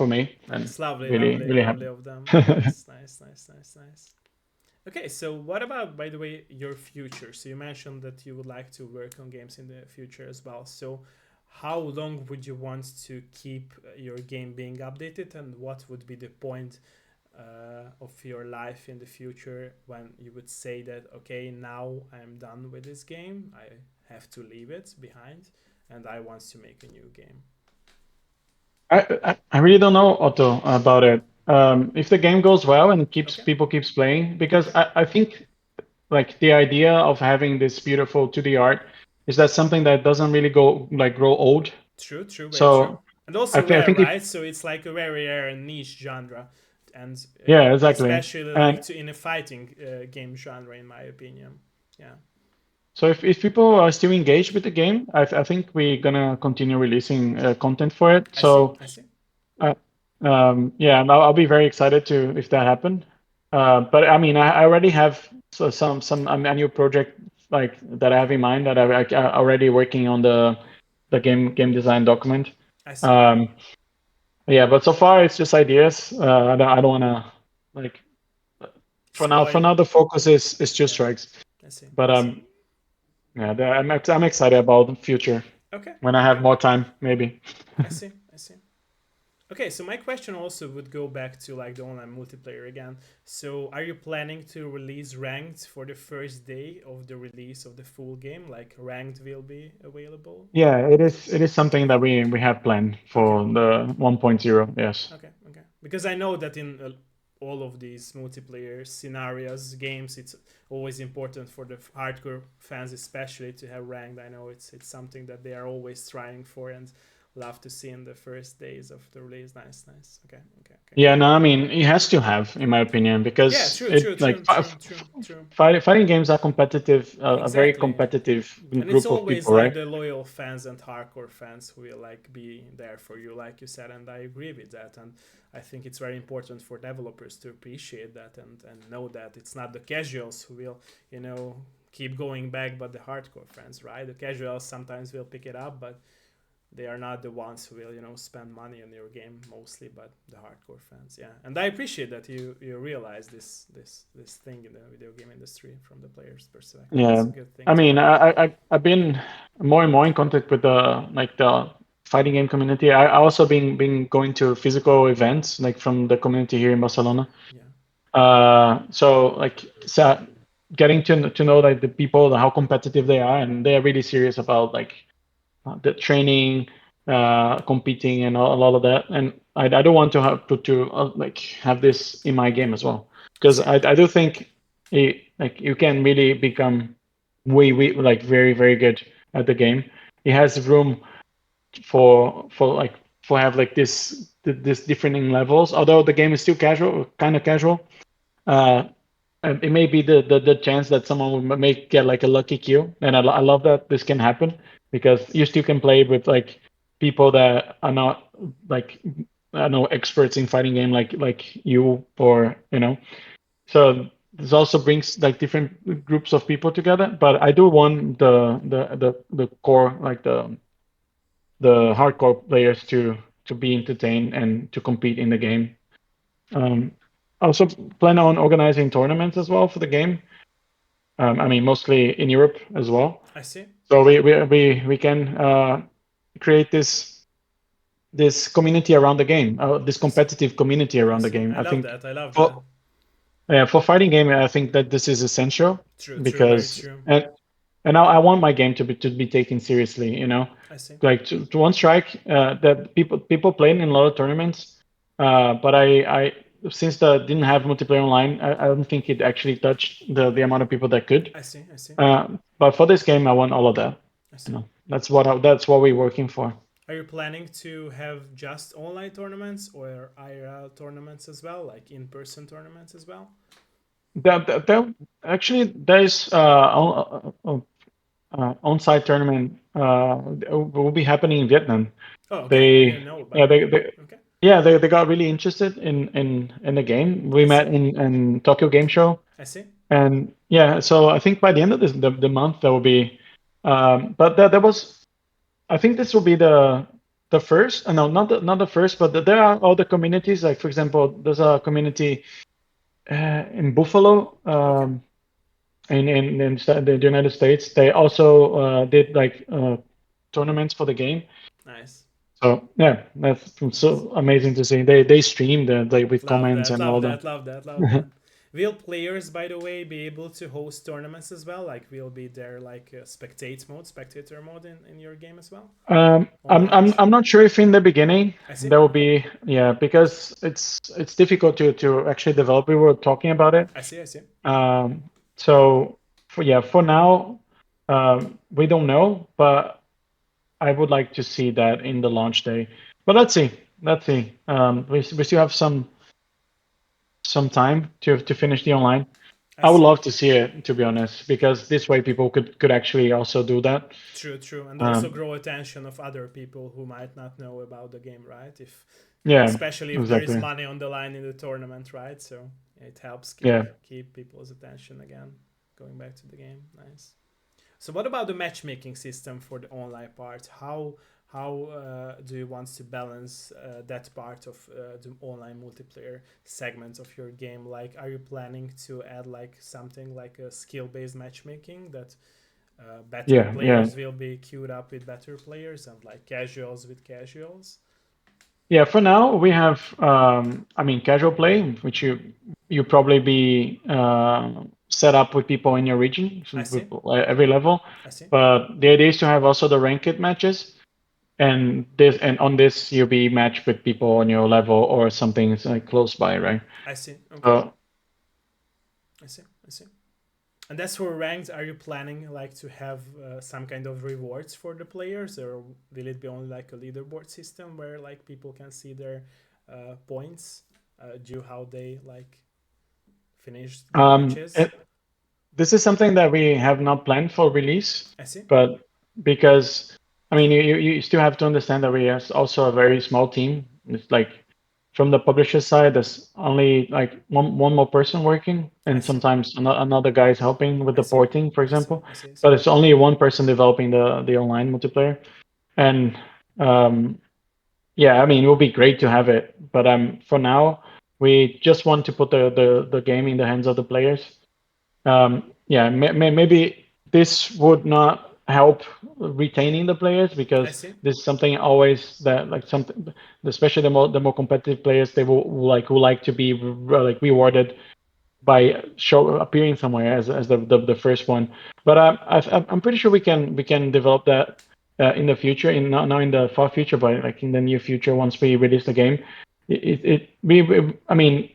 me, and Nice. Lovely. really Lovely. really Lovely happy. of them. Nice. Nice. Nice. Nice. Nice. Okay, so what about, by the way, your future? So you mentioned that you would like to work on games in the future as well. So how long would you want to keep your game being updated, and what would be the point of your life in the future when you would say that, okay, now I'm done with this game, I have to leave it behind, and I want to make a new game? I really don't know, Otto, about it. If the game goes well and Okay, people keeps playing, because okay, I think like the idea of having this beautiful 2D art is that something that doesn't really grow old. true, true, very true. So And also I rare, think if right? So it's like a very rare niche genre, and yeah, exactly. especially like And to in a fighting game genre, in my opinion. Yeah, so if people are still engaged with the game, I think we're gonna continue releasing content for it. I see, So I see. uh, yeah, and I'll be very excited to if that happen. But I mean, I already have some a new project like that I have in mind that I already working on the game design document. I see. Um, yeah, but so far it's just ideas. I don't wanna like for Spoil. now the focus is just Yeah, strikes. I see, But I see. yeah, I'm excited about the future Okay, when I have okay. more time, maybe. I see, I see. Okay, so my question also would go back to like the online multiplayer again. So, are you planning to release ranked for the first day of the release of the full game? Like ranked will be available? Yeah, it is something that we have planned Okay, for the 1.0. Yes. okay, okay. Because I know that in all of these multiplayer scenarios, games, it's always important for the hardcore fans, especially to have ranked. I know it's something that they are always trying for and love to see in the first days of the release. Nice, nice. Okay, okay, okay. Yeah, no, I mean it has to have, in my opinion, Yeah, because true, it true, like true, true, true, true. fighting games are competitive, a very Exactly. competitive And it's group of always people, like right? the loyal fans and hardcore fans who will like be there for you, like you said, and I agree with that. And I think it's very important for developers to appreciate that and know that it's not the casuals who will, you know, keep going back, but the hardcore fans, right? The casuals sometimes will pick it up, but they are not the ones who will, you know, spend money on your game mostly, but the hardcore fans. Yeah, and I appreciate that you realize this thing in the video game industry from the player's perspective. Yeah, It's a good thing I to mean, have. I've been more and more in contact with the fighting game community. I also been going to physical events like from the community here in Barcelona. Yeah, So getting to know like the people, how competitive they are, and they are really serious about like the training, competing, and a lot of that. And I don't want to have to like have this in my game as well, I because see. I do think like you can really become way like very good at the game. It has room for like for have like this different levels. Although the game is still casual, kind of casual. Uh, it may be the chance that someone will make get like a lucky kill, and I love that this can happen because you still can play with like people that are not like I don't know experts in fighting game like you or you know. So this also brings like different groups of people together. But I do want the core like the hardcore players to be entertained and to compete in the game. Um, I also plan on organizing tournaments as well for the game. I mean, mostly in Europe as well. I see. So we can create this community around the game, this I see. competitive community I around the see. game. I I love think that. I love that. for for fighting game, I think that this is essential True, true, very because true. and I want my game to be taken seriously. You know, I see. like to one strike that people playing in a lot of tournaments, but since the didn't have multiplayer online, I don't think it actually touched the amount of people that could. I see, I see, But for this game, I want all of that. I You see. know, that's what we're working for. Are you planning to have just online tournaments or IRL tournaments as well, like in-person tournaments as well? Actually there is on-site tournament will be happening in Vietnam. Oh, okay. I They didn't know yeah about that. Okay, they got really interested in the game. We I met see. in Tokyo Game Show, I see. and yeah, so I think by the end of the month there will be, but there was, I think this will be the first. No, not the first, but there are other communities. Like for example, there's a community in Buffalo, Okay, in the United States. They also did like tournaments for the game. nice. So yeah, that's Nice. so amazing to see. They streamed like with Love comments that, and love all that. that, love that, love that. Will players, by the way, be able to host tournaments as well? Like, will be there like spectator mode in your game as well on launch? I'm not sure if in the beginning I see. there will Okay. be, yeah, because it's difficult to actually develop. We were talking about it. I see. I see. Um, so for now, we don't know, but I would like to see that in the launch day. But let's see, let's see. We still have some time to finish the online. I I would see. love to see it, to be honest, because this way people could actually also do that. True, true, and also Um, grow attention of other people who might not know about the game, right? If yeah, especially if there is exactly. money on the line in the tournament, right? So it helps Yeah. keep people's attention again, going back to the game. Nice. So what about the matchmaking system for the online part? How do you want to balance that part of the online multiplayer segment of your game? Like, are you planning to add like something like a skill-based matchmaking that better Yeah, yeah. players will be queued up with better players and like casuals with casuals? Yeah, for now we have, I mean, casual play, which you probably be set up with people in your region, so I with see. every level. I see. But the idea is to have also the ranked matches, and on this you'll be matched with people on your level or something like close by, right? I see. Okay. So I see. I see. And that's for ranked. Are you planning like to have some kind of rewards for the players, or will it be only like a leaderboard system where like people can see their points due how they like finished the matches? it, this is something that we have not planned for release, I see. but because I mean, you still have to understand that we are also a very small team. It's like from the publisher side, there's only like one more person working, I and see. sometimes another guy is helping with I the see. porting, for I see. example. I see. I see. But it's only one person developing the online multiplayer. And um, yeah, I mean, it would be great to have it, but for now, we just want to put the game in the hands of the players. Yeah, maybe this would not help retaining the players I because see. this is something always that like something, especially the more competitive players, they will like to be like rewarded by appearing somewhere as the first one. But I'm pretty sure we can develop that in the future, in not now in the far future, but like in the near future once we release the game. I mean,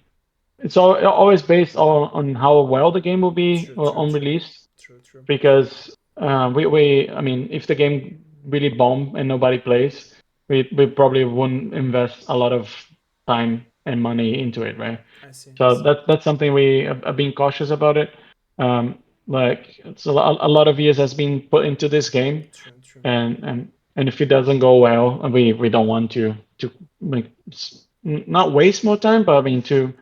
it's always based on how well the game will be True. True. on True. release. True. True. Because I mean, if the game really bomb and nobody plays, we probably wouldn't invest a lot of time and money into it, right? I see. I So see. that's something we are being cautious about it. Like it's a lot of years has been put into this game, True. True. and if it doesn't go well, we don't want to like not waste more time, but I mean to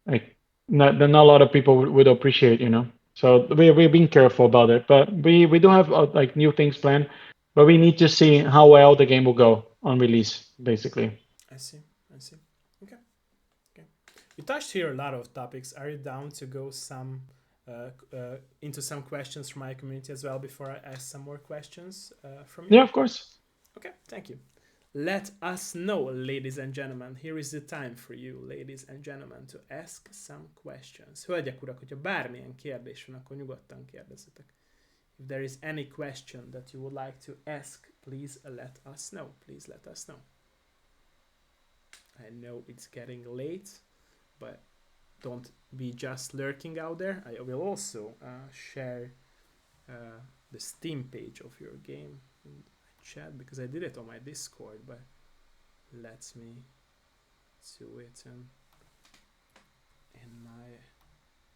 like not a lot of people would appreciate, you know. So we're being careful about it, but we do have like new things planned, but we need to see how well the game will go on release, basically. I see. I see. Okay. Okay. You touched here a lot of topics. Are you down to go into some questions from my community as well before I ask some more questions from you? Yeah, of course. Okay, thank you. Let us know, ladies and gentlemen. Here is the time for you, ladies and gentlemen, to ask some questions. Hölgyek, urak, hogyha bármilyen kérdés van, akkor nyugodtan kérdezzetek. If there is any question that you would like to ask, please let us know. Please let us know. I know it's getting late, but don't be just lurking out there. I will also share the Steam page of your game in my chat because I did it on my Discord, but let me do it in my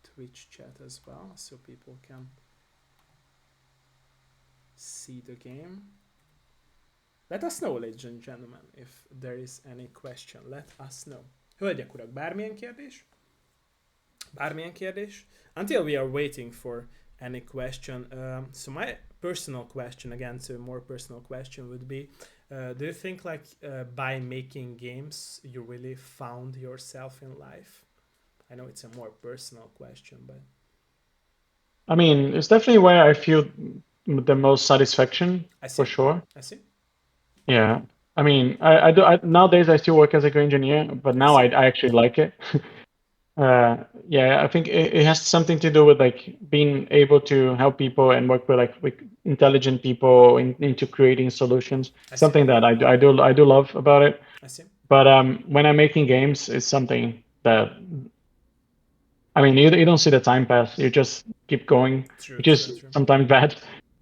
Twitch chat as well so people can see the game. Let us know, ladies and gentlemen, if there is any question. Let us know. Hölgyek, urak, bármilyen kérdés? Bármilyen kérdés? Until we are waiting for any question. So my personal question, again, so a more personal question would be, do you think like by making games, you really found yourself in life? I know it's a more personal question, but I mean, it's definitely where I feel the most satisfaction I for see. sure. I see. Yeah. I mean, nowadays I still work as a green engineer, but now I actually like it. Yeah, I think it has something to do with like being able to help people and work with like with intelligent people into creating solutions. I see. Something that I do love about it. I see. But when I'm making games, it's something that I mean you don't see the time pass. You just keep going, True, which true, is true. sometimes bad.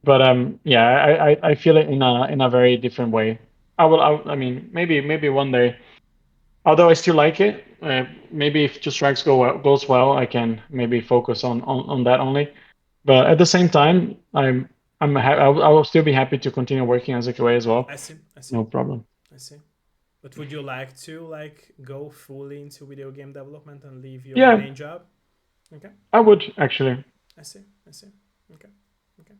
But yeah, I feel it in a very different way. I mean maybe one day. Although I still like it, maybe if Two Strikes goes well, I can maybe focus on that only. But at the same time, I will still be happy to continue working as a QA as well. I see. I see. No problem. I see. But would you like to like go fully into video game development and leave your Yeah, main job? Okay. I would actually. I see. I see. Okay. Okay.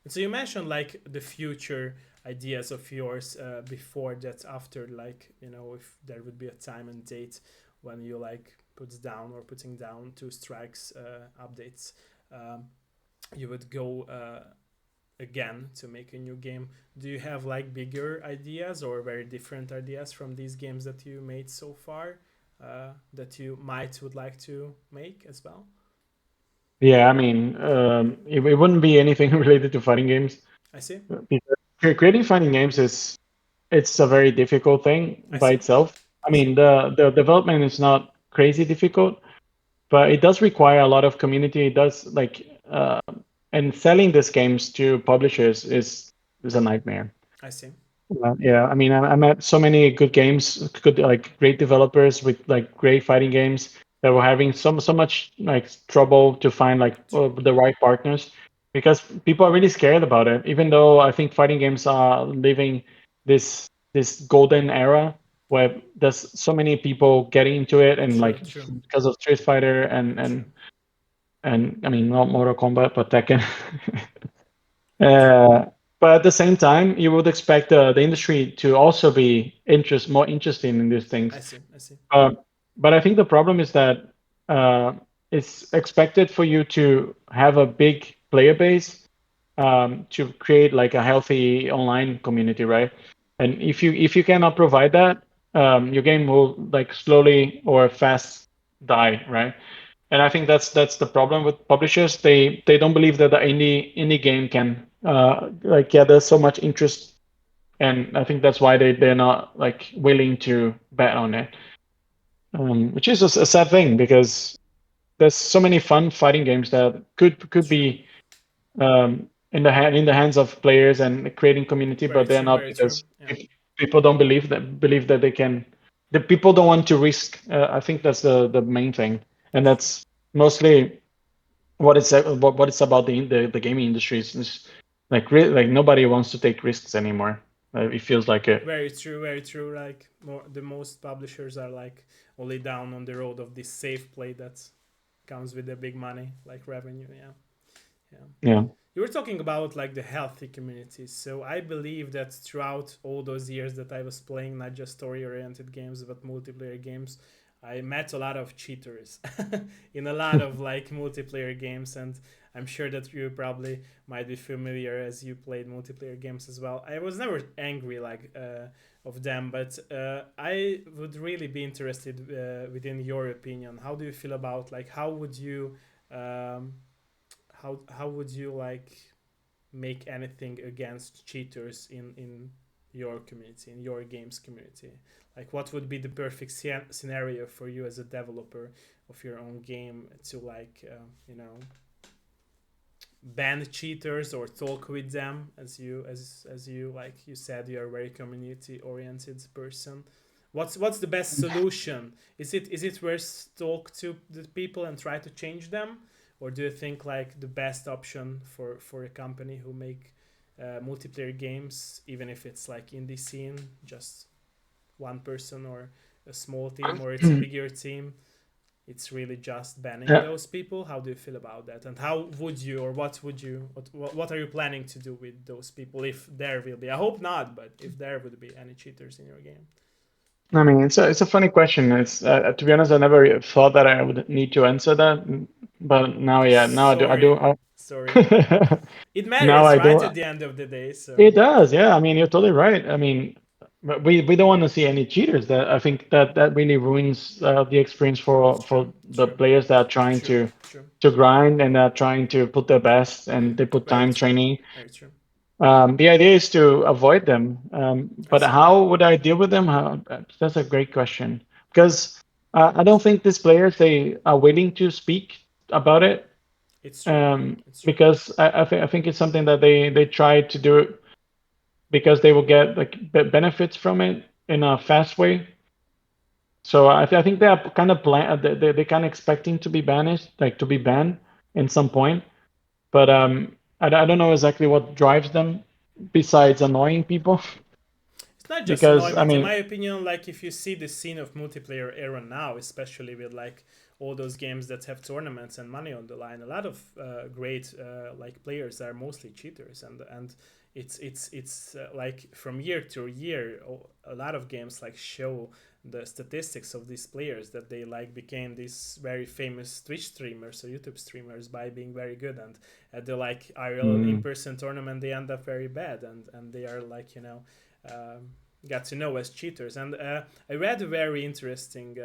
And so you mentioned like the future ideas of yours before that, after like if there would be a time and date when you like puts down or putting down Two Strikes updates, um, you would go again to make a new game. Do you have like bigger ideas or very different ideas from these games that you made so far that you might would like to make as well? Yeah, I mean, it wouldn't be anything related to fighting games I see. because creating fighting games it's a very difficult thing I by see. itself. I I see. mean, the development is not crazy difficult, but it does require a lot of community. It does and selling these games to publishers is a nightmare. I see. Yeah, I mean, I met so many good games, good like great developers with like great fighting games that were having so much like trouble to find like True. the right partners because people are really scared about it. Even though I think fighting games are living this golden era where there's so many people getting into it and True. like True. because of Street Fighter and True. and and I mean not Mortal Kombat but Tekken. True. Uh, but at the same time, you would expect the industry to also be more interested in these I things. see. I see. Uh, but I think the problem is that it's expected for you to have a big player base to create like a healthy online community, right? And if you cannot provide that, your game will like slowly or fast die, right? And I think that's the problem with publishers. They don't believe that the indie game can like gather so much interest, and I think that's why they're not like willing to bet on it. Which is a sad thing because there's so many fun fighting games that could True. be in the hands of players and creating community, Very but they're true. not Very true. because Yeah. people don't believe that they can. The people don't want to risk. I think that's the main thing, and True. that's mostly what it's about the gaming industry is like like nobody wants to take risks anymore. It feels like it. Very true. Very true. Like the most publishers are like only down on the road of this safe play that comes with the big money, like revenue. Yeah. Yeah. Yeah. You were talking about like the healthy communities. So I believe that throughout all those years that I was playing not just story-oriented games but multiplayer games, I met a lot of cheaters in a lot of like multiplayer games, and I'm sure that you probably might be familiar as you played multiplayer games as well. I was never angry like of them, but I would really be interested within your opinion. How do you feel about like um, how would you like make anything against cheaters in your community, in your games community? Like, what would be the perfect scenario for you as a developer of your own game to like, ban cheaters or talk with them, as you like you said you're a very community oriented person. What's the best solution? Is it worth talk to the people and try to change them, or do you think like the best option for a company who make multiplayer games, even if it's like indie scene, just one person or a small team, or it's a bigger team, it's really just banning Yeah, those people? How do you feel about that? And how would you, or what would you, what are you planning to do with those people if there will be? I hope not, but if there would be any cheaters in your game. I mean, it's a funny question. It's to be honest, I never thought that I would need to answer that, but now, yeah, now I do. I do. Sorry, sorry. It Now matters, I right? do. At the end of the day, so It does, yeah. I mean, you're totally right. I mean, but we don't want to see any cheaters. That I think that really ruins the experience it's true, for the true, players that are trying true, true. to grind and are trying to put their best and they put Very time true, training. very true. The idea is to avoid them. I But see. how would I deal with them? That's a great question because I don't think these players they are willing to speak about it. It's true. It's true. Because I think it's something that they try to do because they will get like benefits from it in a fast way. So I think they are kind of they're kind of expecting to be banished, like to be banned in some point. But I don't know exactly what drives them besides annoying people. It's not just Because I annoyment, in mean, my opinion. Like, if you see the scene of multiplayer era now, especially with like all those games that have tournaments and money on the line, a lot of great like players are mostly cheaters, and it's like from year to year, a lot of games like show the statistics of these players that they like became these very famous Twitch streamers or YouTube streamers by being very good, and at the like IRL mm, in-person tournament they end up very bad, and they are like, got to know as cheaters. And I read a very interesting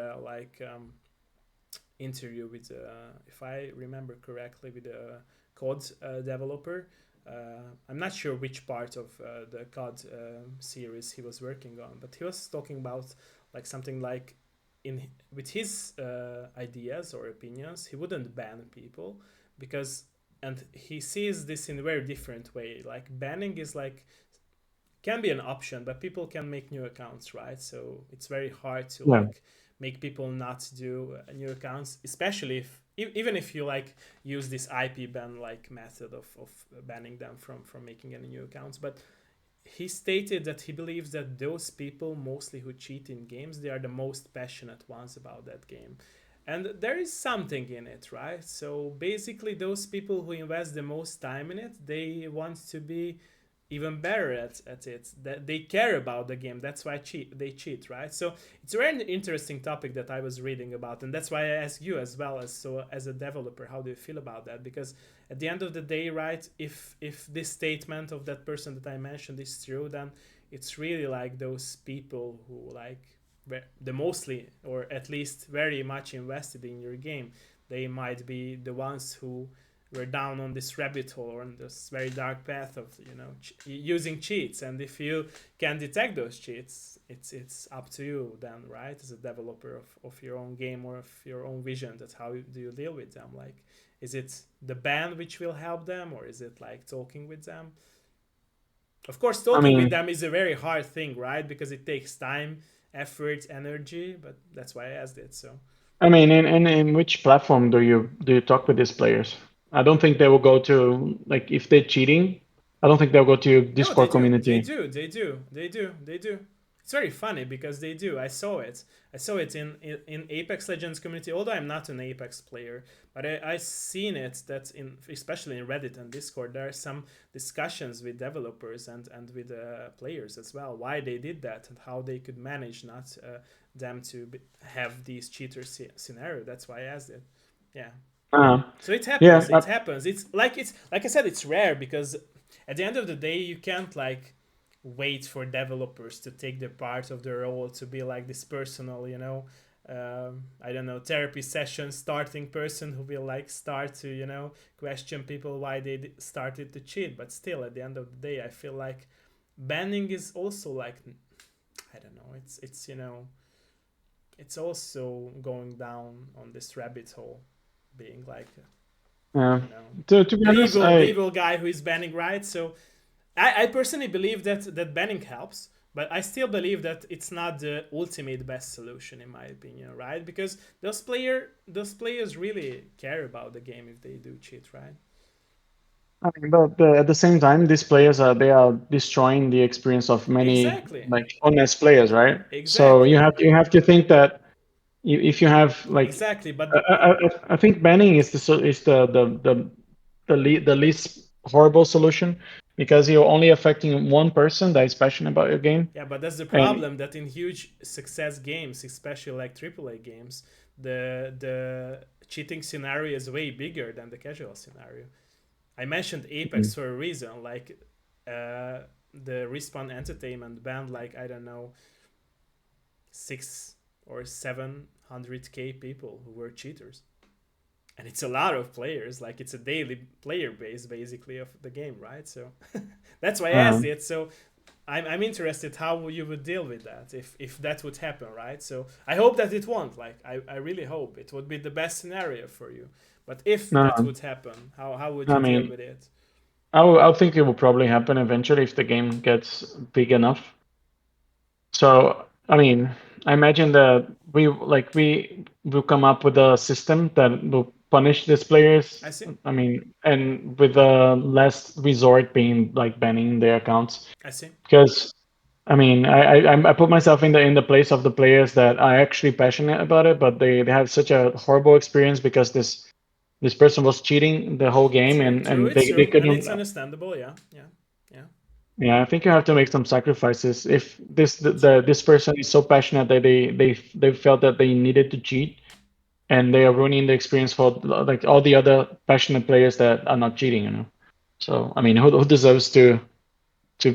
interview with, if I remember correctly, with a COD developer. I'm not sure which part of the COD series he was working on, but he was talking about like something like, in with his ideas or opinions, he wouldn't ban people because, and he sees this in a very different way. Like, banning is like, can be an option, but people can make new accounts, right? So it's very hard to yeah. like make people not do new accounts, especially if even if you like use this IP ban like method of banning them from making any new accounts. But he stated that he believes that those people mostly who cheat in games, they are the most passionate ones about that game, and there is something in it, right? So basically those people who invest the most time in it, they want to be even better at it, that they care about the game. That's why they cheat, right? So it's a very interesting topic that I was reading about, and that's why I ask you as well, as so as a developer, how do you feel about that? Because at the end of the day, right, if this statement of that person that I mentioned is true, then it's really like those people who like the mostly, or at least very much invested in your game, they might be the ones who were down on this rabbit hole or on this very dark path of, using cheats. And if you can detect those cheats, it's up to you then, right, as a developer of your own game or of your own vision, that how do you deal with them? Like, is it the ban which will help them, or is it like talking with them? Of course, I talking with mean, them is a very hard thing, right, because it takes time, effort, energy, but that's why I asked it. So in which platform do you talk with these players? I don't think they will go to like if they're cheating. I don't think they'll go to your no, they Discord do. They community. do. They do. They do. They do. It's very funny because they do. I saw it. I saw it in Apex Legends community. Although I'm not an Apex player, but I seen it that in, especially in Reddit and Discord, there are some discussions with developers and with players as well. Why they did that and how they could manage not them to have these cheater scenario. That's why I asked it. Yeah. Uh, So it yeah, happens. It happens. It's like I said, it's rare because at the end of the day, you can't like wait for developers to take the part of the role to be like this personal, I don't know, therapy session starting person who will like start to, question people why they started to cheat. But still, at the end of the day, I feel like banning is also like, I don't know. It's it's also going down on this rabbit hole, being like Yeah. you know To be honest, the I evil guy who is banning, right? So I personally believe that banning helps, but I still believe that it's not the ultimate best solution in my opinion, right? Because those players really care about the game if they do cheat, right? I mean, but at the same time, these players are they are destroying the experience of many Exactly, like honest players, right? So exactly, you have to think that if you have like exactly. I, But I think banning is is the least horrible solution because you're only affecting one person that is passionate about your game. yeah, but that's the And problem that in huge success games, especially like AAA games, the cheating scenario is way bigger than the casual scenario. I mentioned Apex for a reason. Like the Respawn Entertainment banned like I don't know 600 or 700K people who were cheaters, and it's a lot of players. Like it's a daily player base basically of the game, right? So that's why I asked um, it. So I'm interested how you would deal with that if that would happen, right? So I hope that it won't. Like I really hope it would be the best scenario for you. But if that no, would happen, how would I you deal mean, with it? I think it will probably happen eventually if the game gets big enough. So, I mean, I imagine that we will come up with a system that will punish these I players. see. I mean, and with the last resort being like banning their accounts, I see. because I mean, I put myself in the place of the players that are actually passionate about it, but they have such a horrible experience because this person was cheating the whole game True, true, and it's they true, and couldn't. it's understandable. Yeah, yeah, yeah. Yeah, I think you have to make some sacrifices. If this person is so passionate that they felt that they needed to cheat, and they are ruining the experience for like all the other passionate players that are not cheating, you know. So I mean, who deserves to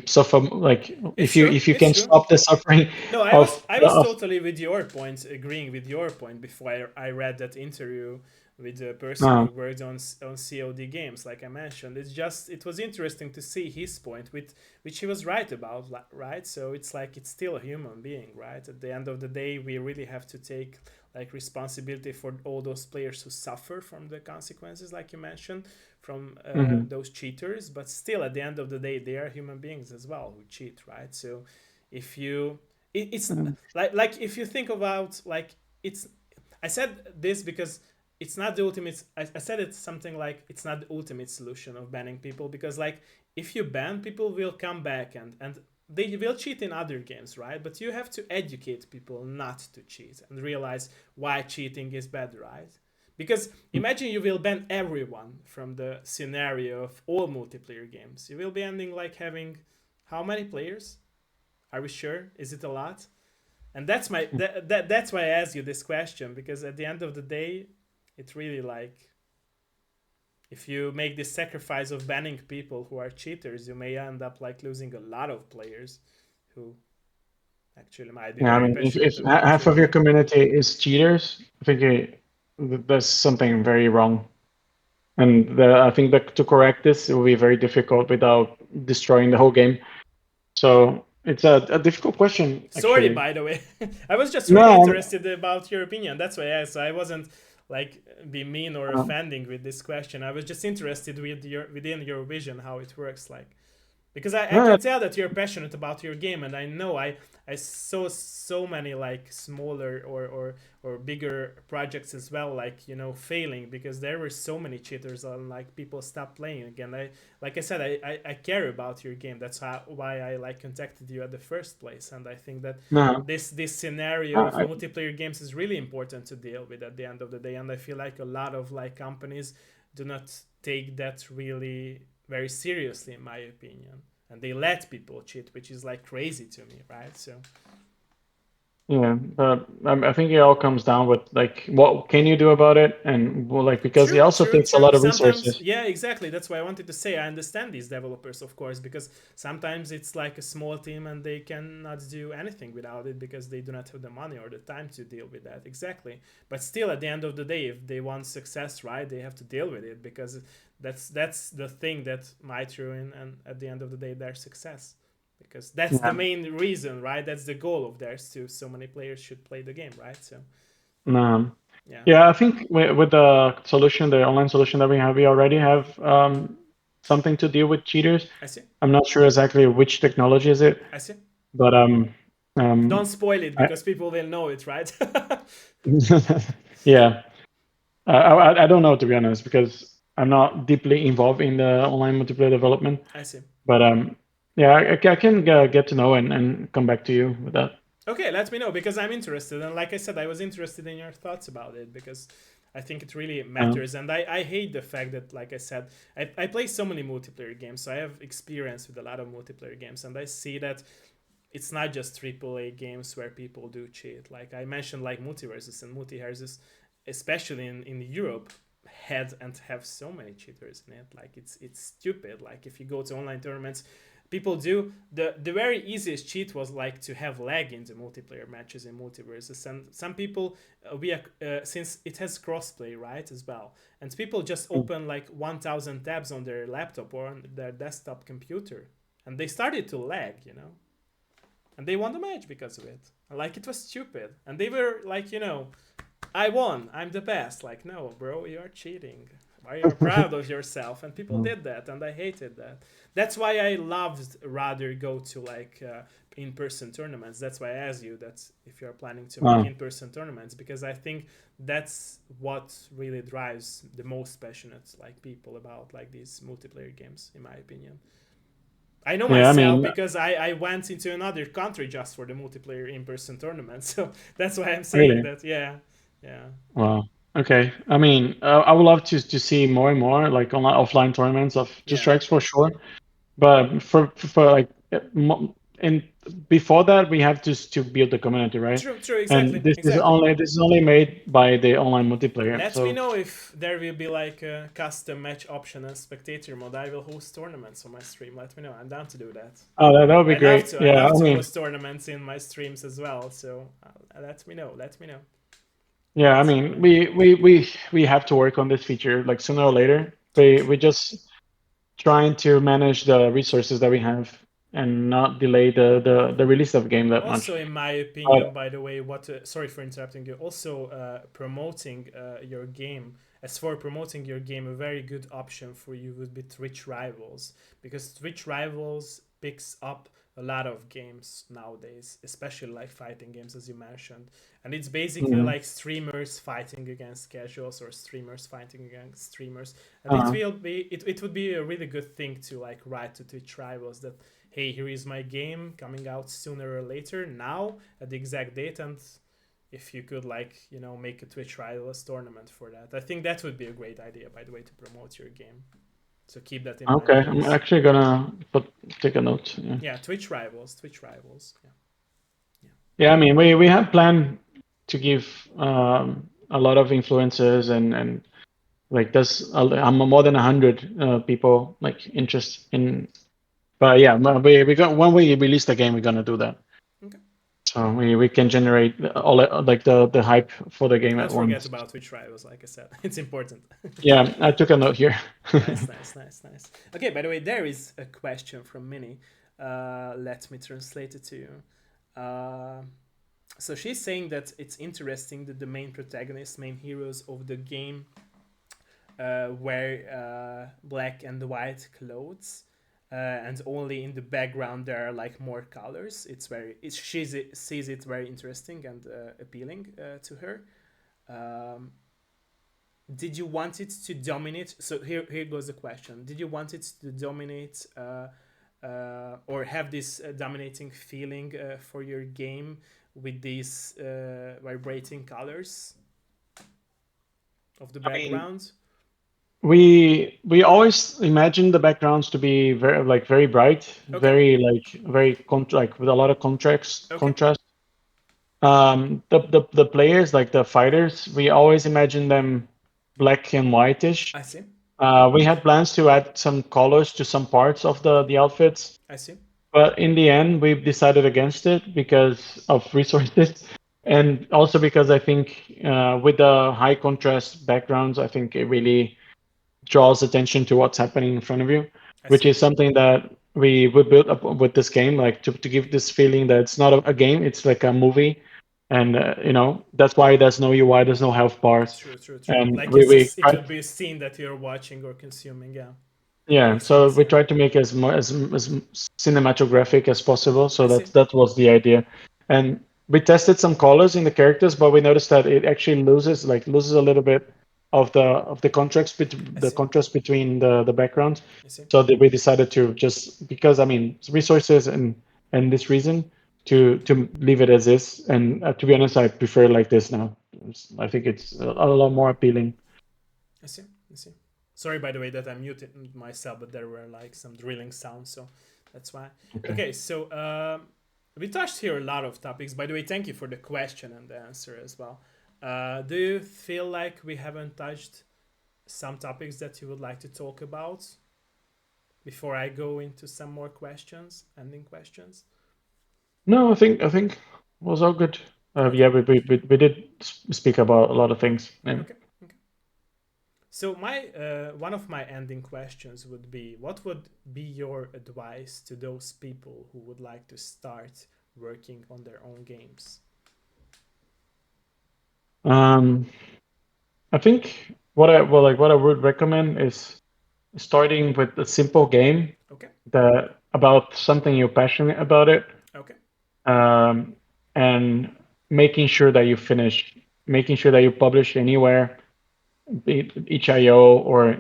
suffer? Like It's true. if you It's can true. stop the suffering No, I was of totally with your point, agreeing with your point before I read that interview with the person uh, who worked on COD games. Like I mentioned, it was interesting to see his point, with which he was right about, right? So it's like it's still a human being, right? At the end of the day, we really have to take like responsibility for all those players who suffer from the consequences, like you mentioned, from mhm. those cheaters. But still, at the end of the day, they are human beings as well who cheat, right? So if you it's like if you think about like it's I said this because it's not the ultimate. I said it's something like it's not the ultimate solution of banning people, because like if you ban people will come back and they will cheat in other games, right? But you have to educate people not to cheat and realize why cheating is bad, right? Because imagine you will ban everyone from the scenario of all multiplayer games. You will be ending like having how many players? Are we sure? Is it a lot? And that's why I ask you this question, because at the end of the day, it's really like if you make this sacrifice of banning people who are cheaters, you may end up like losing a lot of players who actually might be Yeah, I very mean, passionate if about half your of your game. community is cheaters, I think there's something very wrong. And I think that to correct this, it will be very difficult without destroying the whole game. So it's a difficult question, Sorry, actually. by the way. I was just really No, interested about your opinion. That's why I asked. So I wasn't like be mean or uh, offending with this question. I was just interested with your within your vision how it works. Like because I no, can tell that you're passionate about your game, and I know I saw so many like smaller or bigger projects as well, like failing because there were so many cheaters and like people stopped playing again. I like I said, I care about your game. That's why I like contacted you at the first place, and I think that no. this scenario of I, multiplayer games is really important to deal with at the end of the day. And I feel like a lot of like companies do not take that really very seriously, in my opinion, and they let people cheat, which is like crazy to me, right? So yeah, but I think it all comes down with like what can you do about it, and well, like because it true, also true, takes a true. lot of Sometimes, resources. yeah, exactly. That's why I wanted to say I understand these developers, of course, because sometimes it's like a small team and they cannot do anything without it because they do not have the money or the time to deal with that. Exactly. But still, at the end of the day, if they want success, right, they have to deal with it because that's the thing that might ruin and at the end of the day their success, because that's the Yeah. main reason, right? That's the goal of theirs too. So many players should play the game, right? So Um, yeah, yeah, I think with the solution, the online solution that we have, we already have something to deal with cheaters. I see. I'm not sure exactly which technology is it, I see. but Don't spoil it I, because people will know it, right? yeah, I don't know, to be honest, because I'm not deeply involved in the online multiplayer development. I see. But yeah, I can get to know and come back to you with that. Okay, let me know because I'm interested. And like I said, I was interested in your thoughts about it because I think it really Uh, matters. And I hate the fact that, like I said, I play so many multiplayer games. So I have experience with a lot of multiplayer games. And I see that it's not just AAA games where people do cheat. Like I mentioned, like multiverses and multiverses, especially in Europe, had and have so many cheaters in it. Like it's stupid. Like if you go to online tournaments, people do the very easiest cheat was like to have lag in the multiplayer matches in multiverses, and some people since it has crossplay, right, as well, and people just open like 1,000 tabs on their laptop or on their desktop computer, and they started to lag, and they won the match because of it. Like it was stupid, and they were like, I won, I'm the best. Like, no, bro, you're cheating. Why you're proud of yourself? And people did that, and I hated that. That's why I loved rather go to like in-person tournaments. That's why I asked you that if you're planning to make in-person tournaments, because I think that's what really drives the most passionate like people about like these multiplayer games, in my opinion. I know yeah, I myself mean, because I went into another country just for the multiplayer in-person tournament. So that's why I'm saying really. that. Yeah, yeah, Wow. Okay. I mean, I would love to see more and more like online offline tournaments of two yeah. strikes for sure. But for like and before that, we have to build the community, right? True, true, And exactly, exactly. this is only made by the online multiplayer. Let me So know if there will be like a custom match option and spectator mode. I will host tournaments on my stream. Let me know. I'm down to do that. that would be I love great. to. I Yeah. love I to mean, host tournaments in my streams as well. So let me know. Let me know. yeah. I Let me mean, know. we have to work on this feature like sooner or later. True, We true. just trying to manage the resources that we have and not delay the release of the game that Also, much. in my opinion, But by the way, what sorry for interrupting you. Also, promoting your game. As for promoting your game, a very good option for you would be Twitch Rivals, because Twitch Rivals picks up a lot of games nowadays, especially like fighting games, as you mentioned. And it's basically mm, like streamers fighting against casuals or streamers fighting against streamers. And uh, it would be a really good thing to like write to Twitch Rivals that, hey, here is my game coming out sooner or later now at the exact date, and if you could like make a Twitch Rivals tournament for that. I think that would be a great idea, by the way, to promote your game. So keep that in mind, okay, I'm please. actually gonna take a note. Yeah. Yeah, Twitch Rivals, Twitch Rivals. Yeah, yeah. Yeah, I mean, we have planned to give a lot of influencers and like I'm more than 100 people like interest in. But yeah, we got when we release the game, we're gonna do that. Okay. So we can generate all like the hype for the game Don't at forget once. about Twitch Rivals, like I said. It's important. Yeah, I took a note here. Nice, nice, nice, nice. Okay, by the way, there is a question from Minnie. Let me translate it to you. So she's saying that it's interesting that the main protagonists, main heroes of the game, wear black and white clothes, and only in the background there are like more colors. She sees it very interesting and appealing to her. Um, did you want it to dominate? So here goes the question: did you want it to dominate? Or have this dominating feeling for your game with these vibrating colors of the I mean, background? we always imagine the backgrounds to be very bright, Okay, very like with a lot of okay, contrast. The players, like the fighters, we always imagine them black and whitish. I see, We had plans to add some colors to some parts of the outfits, I see, but in the end, we've decided against it because of resources, and also because I think with the high contrast backgrounds, I think it really draws attention to what's happening in front of you, I which see. is something that we built up with this game, like to give this feeling that it's not a game, it's like a movie, and that's why there's no UI, there's no health bars, True, true, true. and Like we it tried, would be a scene that you're watching or consuming. Yeah, yeah, makes so sense. we Yeah, tried to make as cinematographic as possible, I so see. that was the idea, and we tested some colors in the characters, but we noticed that it actually loses a little bit of the contrast I the see. contrast between the backgrounds. I see. So that we decided to just because I mean resources and this reason to leave it as is. And to be honest, I prefer like this now. I think it's a lot more appealing. I see. I see. Sorry, by the way, that I muted myself, but there were like some drilling sounds, so that's why. Okay. Okay, so we touched here a lot of topics. By the way, thank you for the question and the answer as well. Do you feel like we haven't touched some topics that you would like to talk about before I go into some more questions, ending questions? No, I think it was all good. Okay, Yeah, we did speak about a lot of things. Yeah. okay, okay. So my one of my ending questions would be, what would be your advice to those people who would like to start working on their own games? Um, I think what I would recommend is starting with a simple game Okay, that about something you're passionate about it, okay, um, and making sure that you finish, making sure that you publish anywhere, each IO or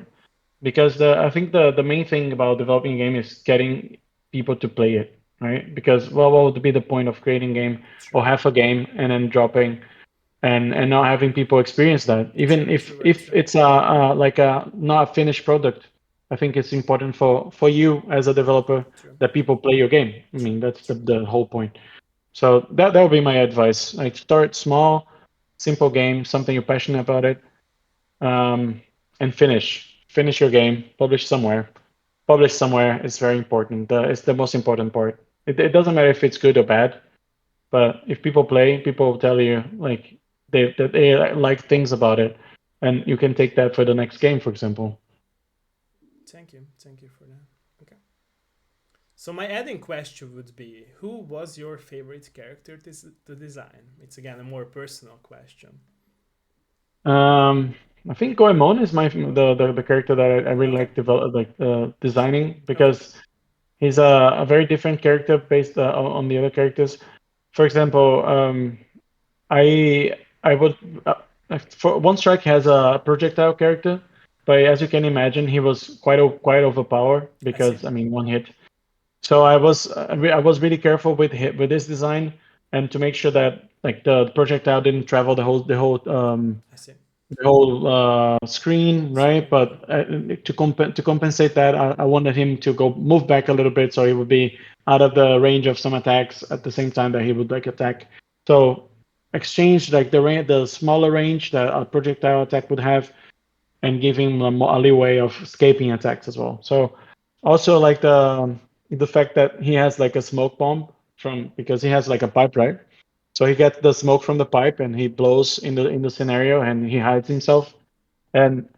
because I think the main thing about developing a game is getting people to play it, right? Because what would be the point of creating a game or true, half a game and then dropping and not having people experience that, even true, if true, very true, it's like a not a finished product. I think it's important for you as a developer true, that people play your game. I true, mean, that's true. the whole point. So that would be my advice. Like start small, simple game, something you're passionate about it, um, and finish your game. Publish somewhere is very important. It's the most important part. It doesn't matter if it's good or bad, but if people play, people will tell you like they like things about it, and you can take that for the next game, for example. Thank you for that. Okay. So my adding question would be, who was your favorite character to design? It's again a more personal question. Um, I think Goemon is the character that I really Okay, like designing okay, because he's a very different character based on the other characters. For example, I would for One Strike has a projectile character, but as you can imagine, he was quite overpowered I see, because I mean one hit. So I was really careful with this design and to make sure that like the projectile didn't travel I see. the whole screen, right? Screen, yeah, But to compensate that, I wanted him to go move back a little bit so he would be out of the range of some attacks at the same time that he would like attack. So exchange like the smaller range that a projectile attack would have, and give him a leeway of escaping attacks as well. So also like the fact that he has like a smoke bomb from because he has like a pipe, right? So he gets the smoke from the pipe and he blows in the scenario and he hides himself. And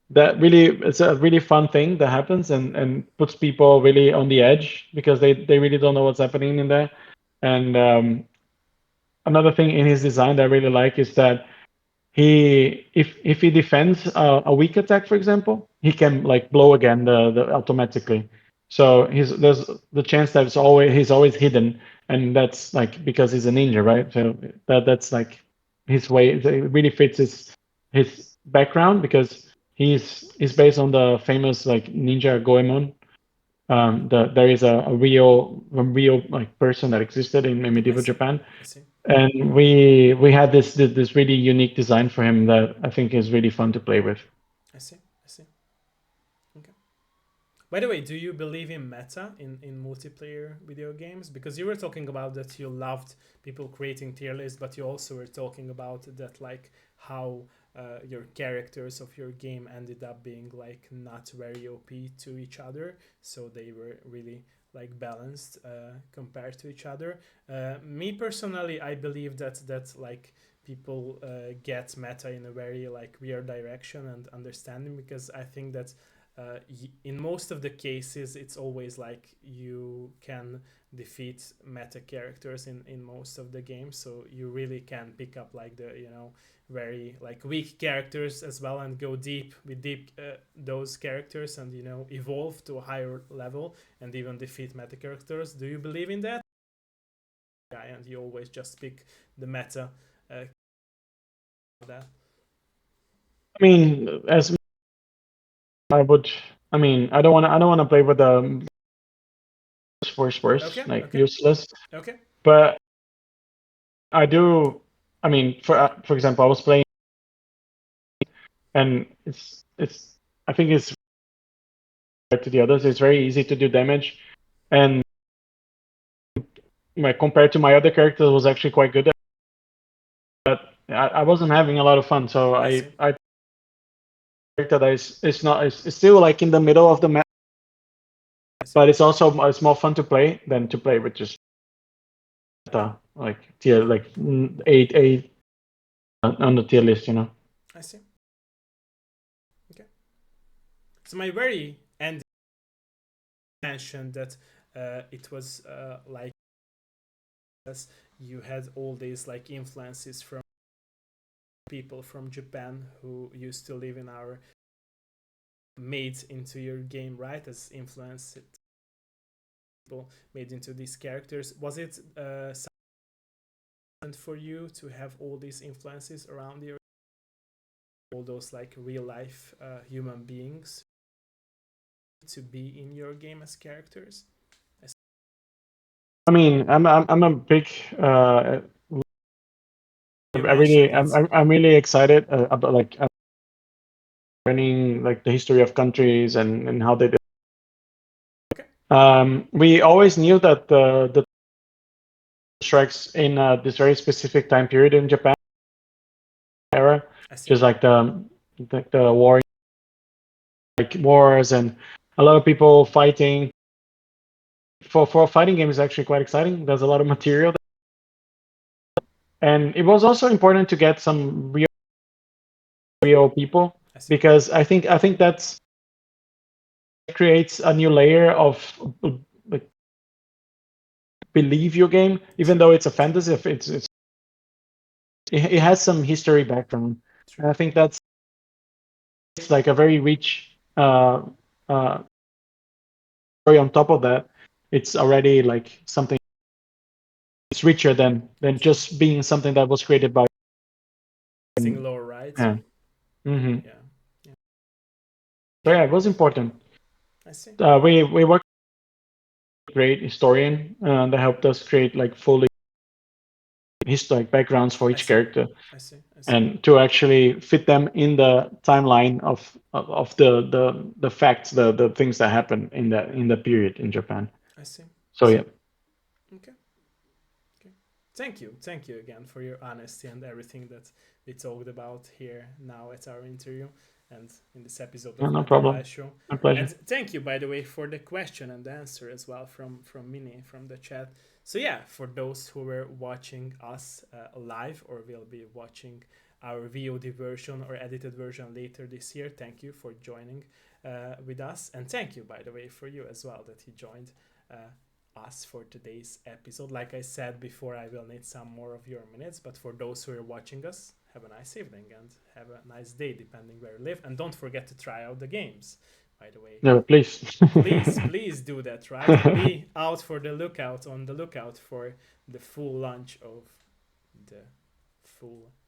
that really it's a really fun thing that happens and puts people really on the edge because they really don't know what's happening in there. And another thing in his design that I really like is that if he defends a weak attack, for example, he can like blow again the automatically. So there's the chance that he's always hidden, and that's like because he's a ninja, right? So that's like his way. It really fits his background because he's based on the famous like ninja Goemon. There is a real like person that existed in I medieval see, Japan, I see, and we had this really unique design for him that I think is really fun to play with. I see, I see. Okay. By the way, do you believe in meta in multiplayer video games? Because you were talking about that you loved people creating tier lists, but you also were talking about that like how your characters of your game ended up being like not very OP to each other, so they were really like balanced compared to each other. Me personally, I believe that like people get meta in a very like weird direction and understanding because I think that in most of the cases, it's always like you can defeat meta characters in most of the games, so you really can pick up like the very like weak characters as well and go deep with deep those characters and evolve to a higher level and even defeat meta characters. Do you believe in that? Yeah, and you always just pick the meta that. I mean, as I would, I mean, I don't want to play with the worse, Okay, like okay, useless. okay. But I do. I mean, for example, I was playing, and it's. I think it's compared to the others. It's very easy to do damage, and compared to my other characters, was actually quite good. But I wasn't having a lot of fun, so I see. I that it's not it's still like in the middle of the map, I see. but it's more fun to play than to play with just like tier like 8 on the tier list, you know. I see. Okay. So my very end mentioned that it was like as you had all these like influences from people from Japan who used to live in our made into your game, right? As influenced people made into these characters. Was it something for you to have all these influences around you? All those like real life human beings to be in your game as characters? I mean, I'm a big You mentioned it. I'm really excited about like learning like the history of countries and how they did. Okay. We always knew that the strikes in this very specific time period in Japan era, I see. just like the war, like wars and a lot of people fighting. For a fighting game is actually quite exciting. There's a lot of material, and it was also important to get some real people I see. because I think that's creates a new layer of like believe your game, even True. though it's a True. fantasy. If it has some history background, True. and I think that's it's like a very rich uh, story. On top of that, it's already like something. It's richer than True. just being something that was created by. Sing lore, right? Yeah. Mm-hmm. Yeah. Yeah. So Okay. yeah, it was important. I see. We worked with a great historian that helped us create like fully historic backgrounds for I each see. character I see. I see. and to actually fit them in the timeline of the facts, the things that happen in the period in Japan. I see. I So see. yeah, Okay. Okay. Thank you. Thank you again for your honesty and everything that we talked about here now at our interview and in this episode no, of no Mental problem. Life Show. My pleasure. And thank you, by the way, for the question and answer as well from Mini from the chat. So yeah, for those who were watching us live or will be watching our VOD version or edited version later this year, thank you for joining with us, and thank you, by the way, for you as well that you joined us for today's episode. Like I said before, I will need some more of your minutes, but for those who are watching us, have a nice evening and have a nice day depending where you live, and don't forget to try out the games, by the way. No, please. Please do that, right? And be out for the lookout on the lookout for the full launch of the full